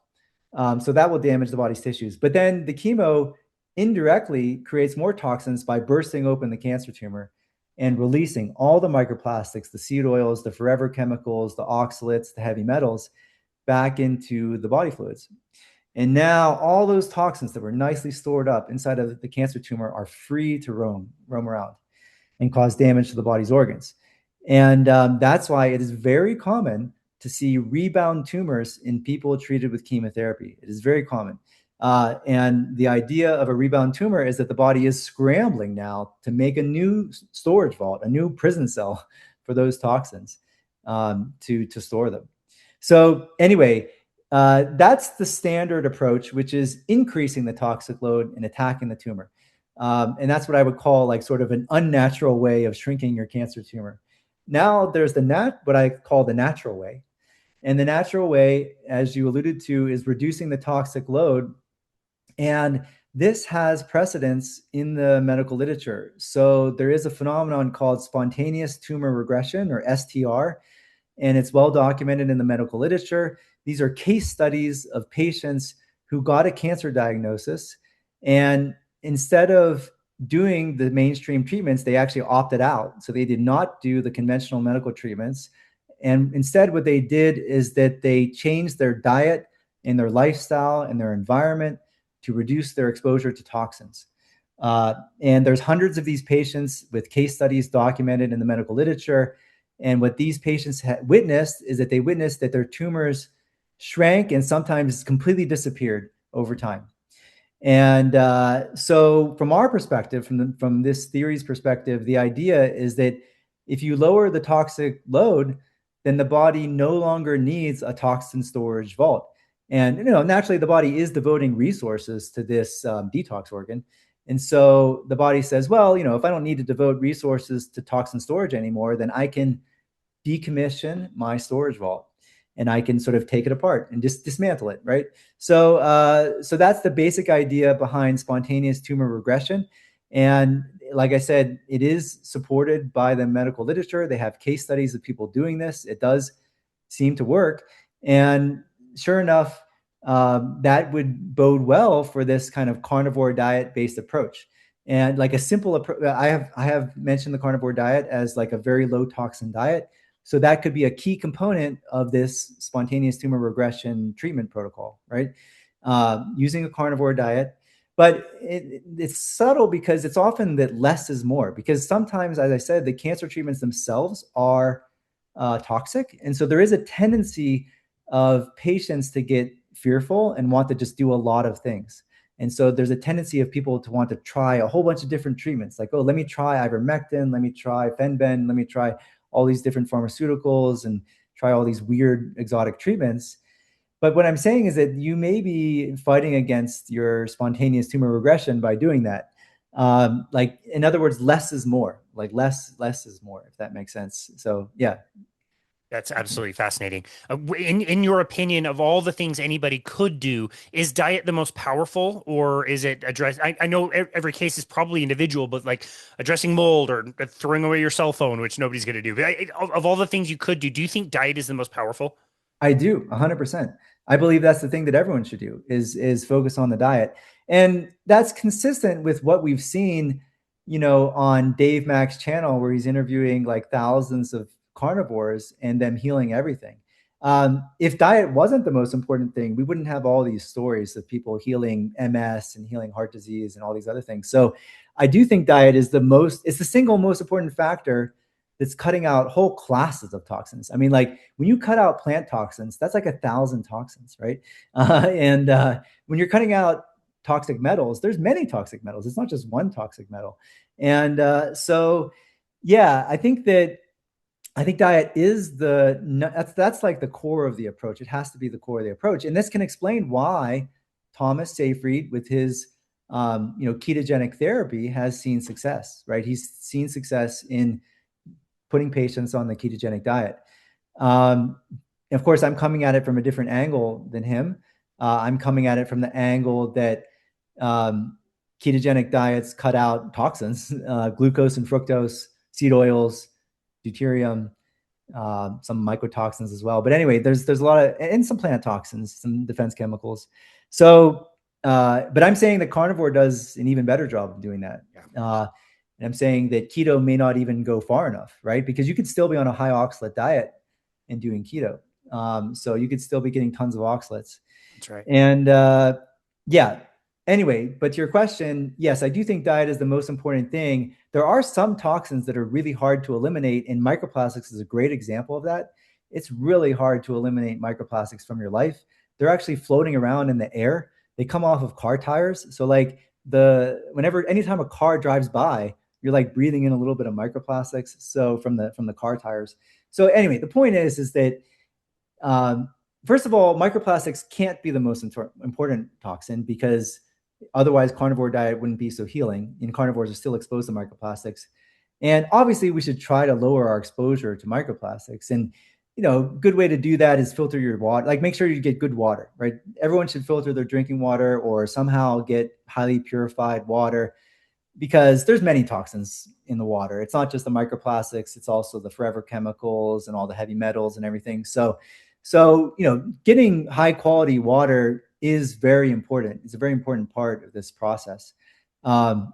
So that will damage the body's tissues. But then the chemo indirectly creates more toxins by bursting open the cancer tumor and releasing all the microplastics, the seed oils, the forever chemicals, the oxalates, the heavy metals back into the body fluids. And now all those toxins that were nicely stored up inside of the cancer tumor are free to roam around and cause damage to the body's organs. And that's why it is very common to see rebound tumors in people treated with chemotherapy. It is very common. And the idea of a rebound tumor is that the body is scrambling now to make a new storage vault, a new prison cell for those toxins to store them. So anyway, that's the standard approach, which is increasing the toxic load and attacking the tumor. And that's what I would call like sort of an unnatural way of shrinking your cancer tumor. Now there's what I call the natural way. And the natural way, as you alluded to, is reducing the toxic load. And this has precedence in the medical literature. So there is a phenomenon called spontaneous tumor regression, or STR, and it's well documented in the medical literature. These are case studies of patients who got a cancer diagnosis, and instead of doing the mainstream treatments, they actually opted out. So they did not do the conventional medical treatments. And instead, what they did is that they changed their diet and their lifestyle and their environment to reduce their exposure to toxins. And there's hundreds of these patients with case studies documented in the medical literature. And what these patients witnessed is that they witnessed that their tumors shrank and sometimes completely disappeared over time. And so from our perspective, from this theory's perspective, the idea is that if you lower the toxic load, then the body no longer needs a toxin storage vault. And, naturally the body is devoting resources to this detox organ. And so the body says, well, if I don't need to devote resources to toxin storage anymore, then I can decommission my storage vault and I can sort of take it apart and just dismantle it, right? So that's the basic idea behind spontaneous tumor regression. And like I said, it is supported by the medical literature. They have case studies of people doing this. It does seem to work. And sure enough, that would bode well for this kind of carnivore diet-based approach. And like a simple approach, I have mentioned the carnivore diet as like a very low toxin diet. So that could be a key component of this spontaneous tumor regression treatment protocol, right? Using a carnivore diet. But it's subtle because it's often that less is more. Because sometimes, as I said, the cancer treatments themselves are toxic. And so there is a tendency of patients to get fearful and want to just do a lot of things. And so there's a tendency of people to want to try a whole bunch of different treatments. Like, oh, let me try ivermectin, let me try fenben, let me try all these different pharmaceuticals and try all these weird exotic treatments. But what I'm saying is that you may be fighting against your spontaneous tumor regression by doing that. Like, in other words, less is more. Like less is more, if that makes sense. So yeah. That's absolutely fascinating. In your opinion, of all the things anybody could do, is diet the most powerful, or is it address? I know every case is probably individual, but like addressing mold or throwing away your cell phone, which nobody's going to do. But of all the things you could do you think diet is the most powerful? I do 100%. I believe that's the thing that everyone should do is focus on the diet. And that's consistent with what we've seen, on Dave Mack's channel, where he's interviewing like thousands of carnivores and them healing everything. If diet wasn't the most important thing, we wouldn't have all these stories of people healing MS and healing heart disease and all these other things. So I do think diet is it's the single most important factor that's cutting out whole classes of toxins. I mean, like when you cut out plant toxins, that's like 1,000 toxins, right? And when you're cutting out toxic metals, there's many toxic metals. It's not just one toxic metal. And so, yeah, I think diet is that's like the core of the approach. It has to be the core of the approach. And this can explain why Thomas Seyfried with his ketogenic therapy has seen success, right? He's seen success in putting patients on the ketogenic diet. Of course, I'm coming at it from a different angle than him. I'm coming at it from the angle that ketogenic diets cut out toxins, glucose and fructose, seed oils, deuterium, some mycotoxins as well. But anyway, there's a lot of, and some plant toxins, some defense chemicals. So, but I'm saying that carnivore does an even better job of doing that. Yeah. And I'm saying that keto may not even go far enough, right? Because you could still be on a high oxalate diet and doing keto. So you could still be getting tons of oxalates. That's right. And yeah, anyway, but to your question, yes, I do think diet is the most important thing. There are some toxins that are really hard to eliminate, and microplastics is a great example of that. It's really hard to eliminate microplastics from your life. They're actually floating around in the air. They come off of car tires. So like anytime a car drives by, you're like breathing in a little bit of microplastics. So from the car tires. So anyway, the point is that first of all, microplastics can't be the most important toxin, because otherwise carnivore diet wouldn't be so healing, and carnivores are still exposed to microplastics. And obviously we should try to lower our exposure to microplastics. And good way to do that is filter your water. Like, make sure you get good water, right? Everyone should filter their drinking water or somehow get highly purified water, because there's many toxins in the water. It's not just the microplastics, it's also the forever chemicals and all the heavy metals and everything. So getting high quality water is very important. It's a very important part of this process. But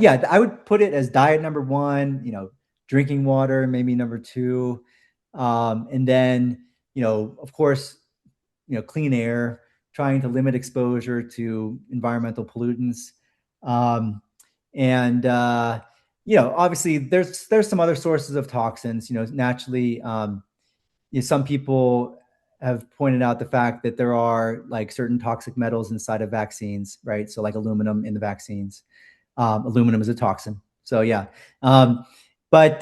yeah, I would put it as diet number one, drinking water, maybe number two. And then, of course, clean air, trying to limit exposure to environmental pollutants. Obviously there's some other sources of toxins, naturally. Some people have pointed out the fact that there are like certain toxic metals inside of vaccines, right? So like aluminum in the vaccines. Aluminum is a toxin. So yeah. But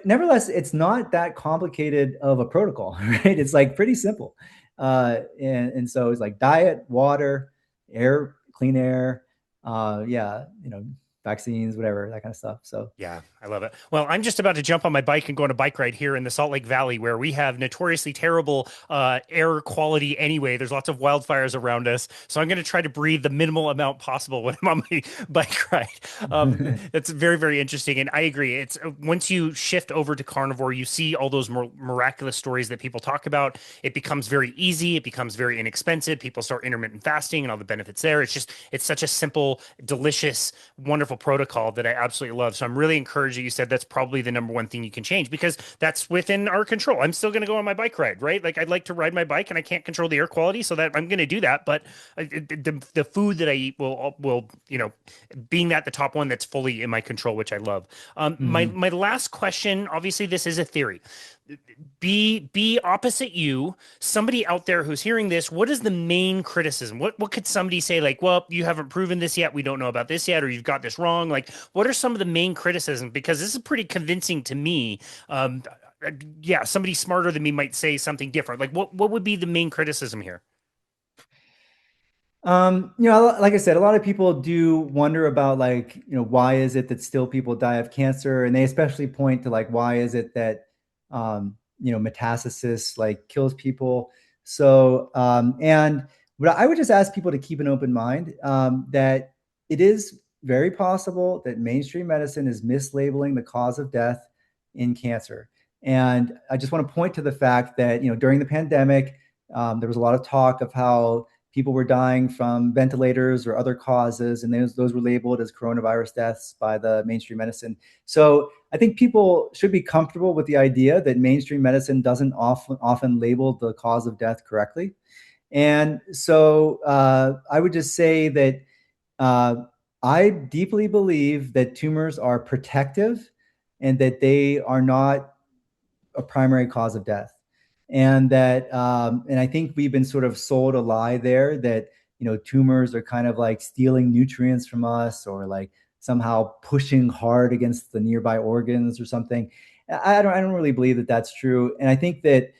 nevertheless, it's not that complicated of a protocol, right? It's like pretty simple. And so it's like diet, water, air, clean air, vaccines, whatever, that kind of stuff. So Yeah, I love it. Well, I'm just about to jump on my bike and go on a bike ride here in the Salt Lake Valley, where we have notoriously terrible air quality anyway. There's lots of wildfires around us. So I'm going to try to breathe the minimal amount possible when I'm on my bike ride. It's very, very interesting. And I agree. It's once you shift over to carnivore, you see all those miraculous stories that people talk about. It becomes very easy. It becomes very inexpensive. People start intermittent fasting and all the benefits there. It's such a simple, delicious, wonderful protocol that I absolutely love. So I'm really encouraged that you said that's probably the number one thing you can change, because that's within our control. I'm still going to go on my bike ride, right? Like I'd like to ride my bike and I can't control the air quality, so that I'm going to do that. But the food that I eat will, being that the top one, that's fully in my control, which I love. My last question, obviously this is a theory. Be opposite you, somebody out there who's hearing this, what is the main criticism? What could somebody say, like, well, you haven't proven this yet, we don't know about this yet, or you've got this wrong? Like, what are some of the main criticisms? Because this is pretty convincing to me. Yeah, somebody smarter than me might say something different. Like, what would be the main criticism here? Like I said, a lot of people do wonder about, like, why is it that still people die of cancer? And they especially point to, like, why is it that, metastasis like kills people? So, and what I would just ask people to keep an open mind, that it is very possible that mainstream medicine is mislabeling the cause of death in cancer. And I just want to point to the fact that, during the pandemic, there was a lot of talk of how people were dying from ventilators or other causes, and those were labeled as coronavirus deaths by the mainstream medicine. So I think people should be comfortable with the idea that mainstream medicine doesn't often label the cause of death correctly. And so I would just say that I deeply believe that tumors are protective and that they are not a primary cause of death. And I think we've been sort of sold a lie there that, tumors are kind of like stealing nutrients from us, or like somehow pushing hard against the nearby organs or something. I don't really believe that that's true. And I think that,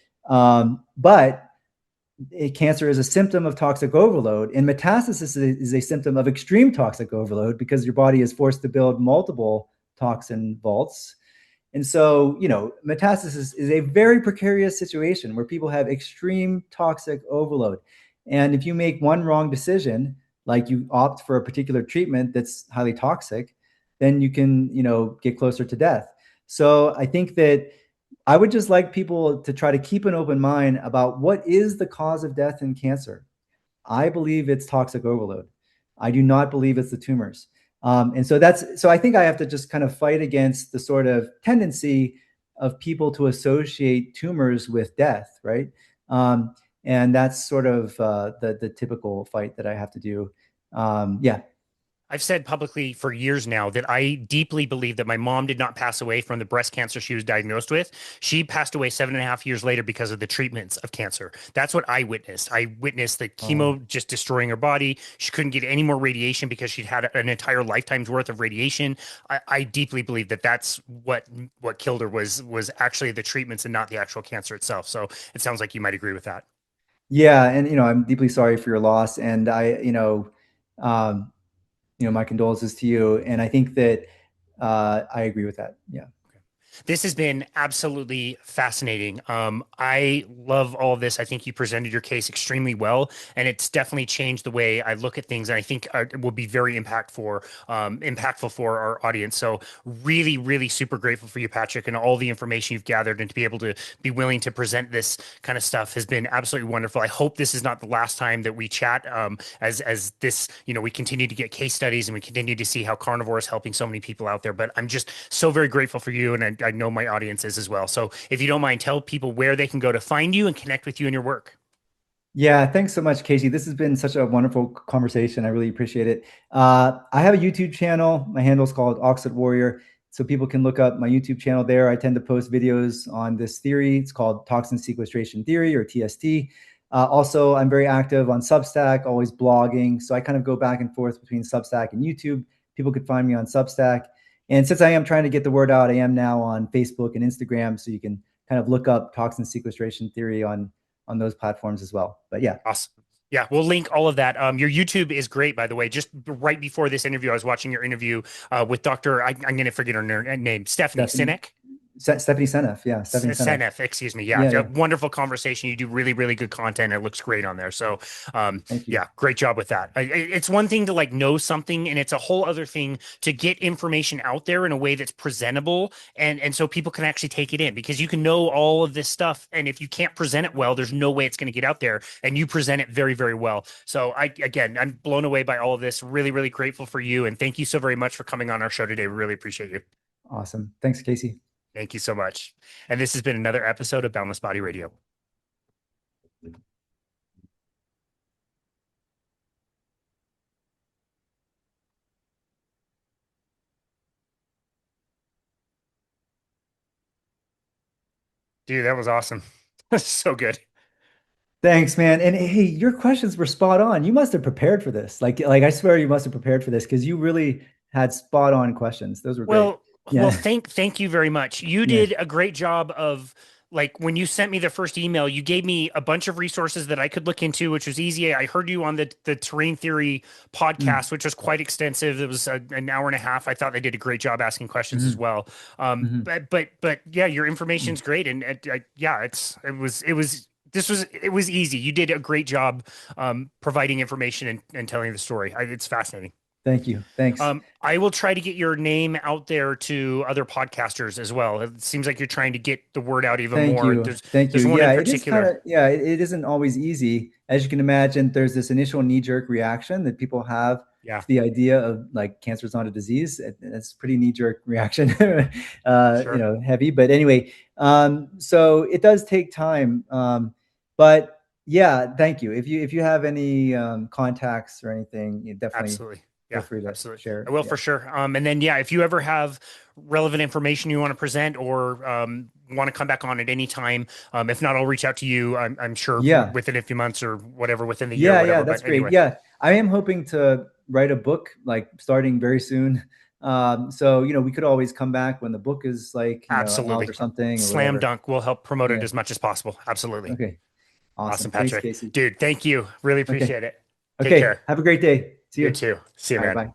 but cancer is a symptom of toxic overload, and metastasis is a symptom of extreme toxic overload, because your body is forced to build multiple toxin vaults. And so, metastasis is a very precarious situation where people have extreme toxic overload. And if you make one wrong decision, like you opt for a particular treatment that's highly toxic, then you can, get closer to death. So I think that I would just like people to try to keep an open mind about what is the cause of death in cancer. I believe it's toxic overload. I do not believe it's the tumors. And so I think I have to just kind of fight against the sort of tendency of people to associate tumors with death, right? And that's sort of the typical fight that I have to do. Yeah. I've said publicly for years now that I deeply believe that my mom did not pass away from the breast cancer she was diagnosed with. She passed away 7.5 years later because of the treatments of cancer. That's what I witnessed. I witnessed the chemo just destroying her body. She couldn't get any more radiation because she'd had an entire lifetime's worth of radiation. I deeply believe that that's what killed her was actually the treatments and not the actual cancer itself. So it sounds like you might agree with that. Yeah. And, I'm deeply sorry for your loss. And um, my condolences to you. And I think that I agree with that. Yeah. This has been absolutely fascinating. I love all of this. I think you presented your case extremely well, and it's definitely changed the way I look at things. And I think it will be very impactful for our audience. So really, really super grateful for you, Patrick, and all the information you've gathered, and to be able to be willing to present this kind of stuff has been absolutely wonderful. I hope this is not the last time that we chat. As this, we continue to get case studies and we continue to see how carnivore is helping so many people out there. But I'm just so very grateful for you, and I know my audience is as well. So if you don't mind, tell people where they can go to find you and connect with you and your work. Yeah, thanks so much, Casey. This has been such a wonderful conversation. I really appreciate it. I have a YouTube channel. My handle is called Oxid Warrior. So people can look up my YouTube channel there. I tend to post videos on this theory. It's called Toxin Sequestration Theory, or TST. Also, I'm very active on Substack, always blogging. So I kind of go back and forth between Substack and YouTube. People could find me on Substack. And since I am trying to get the word out, I am now on Facebook and Instagram. So you can kind of look up Toxin Sequestration Theory on on those platforms as well. But yeah, Awesome. Yeah, we'll link all of that. Your YouTube is great, by the way. Just right before this interview, I was watching your interview with Dr. I'm going to forget her name, Stephanie Stephanie Sinek. Stephanie Seneff. Yeah, Stephanie Seneff. Senef, excuse me. Yeah, Yeah, yeah. wonderful conversation. You do really, really good content. It looks great on there. So, Thank you. yeah, great job with that. It's one thing to like know something, and it's a whole other thing to get information out there in a way that's presentable, and so people can actually take it in. Because you can know all of this stuff, and if you can't present it well, there's no way it's going to get out there. And you present it very, very well. So, I'm blown away by all of this. Really, really grateful for you, and thank you so very much for coming on our show today. We really appreciate you. Awesome. Thanks, Casey. Thank you so much. And this has been another episode of Boundless Body Radio. Dude, that was awesome. So good. Thanks, man. And hey, your questions were spot on. You must have prepared for this. Like I swear you must have prepared for this because you really had spot on questions. Those were great. Well, Yeah. thank you very much. You Yeah. did a great job of like when you sent me the first email, you gave me a bunch of resources that I could look into, which was easy. I heard you on the terrain theory Mm, podcast, which was quite extensive. It was an hour and a half. I thought they did a great job asking questions as mhm, well. mhm, But yeah, your mm. information's great, and yeah, it was easy. You did a great job providing information and telling the story. It's fascinating. Thank you. Thanks. I will try to get your name out there to other podcasters as well. It seems like you're trying to get the word out even Thank more. you. Thank you. There's one in Yeah, it is kind particular. of, yeah, it isn't always easy. As you can imagine, there's this initial knee-jerk reaction that people have Yeah, to the idea of like cancer is not a disease. It's a pretty knee-jerk reaction, sure. heavy. But anyway, so it does take time. But yeah, thank you. If you have any contacts or anything, you definitely Absolutely. feel Yeah, free to absolutely. I share. will Yeah. for sure. And then, yeah, if you ever have relevant information you want to present or want to come back on at any time, if not, I'll reach out to you. I'm sure Yeah. within a few months or whatever, within the year, Yeah, yeah, whatever. that's But great. anyway, Yeah, I am hoping to write a book like starting very soon. So we could always come back when the book is like out absolutely. or something or Slam whatever. dunk. We'll help promote it Yeah. as much as possible. Absolutely. Okay. Awesome, Awesome. Thanks, Patrick. Casey. Dude, thank you. Really Okay. appreciate it. Take Okay. care. Have a great day. See You you. too. See you, All right. man. Bye.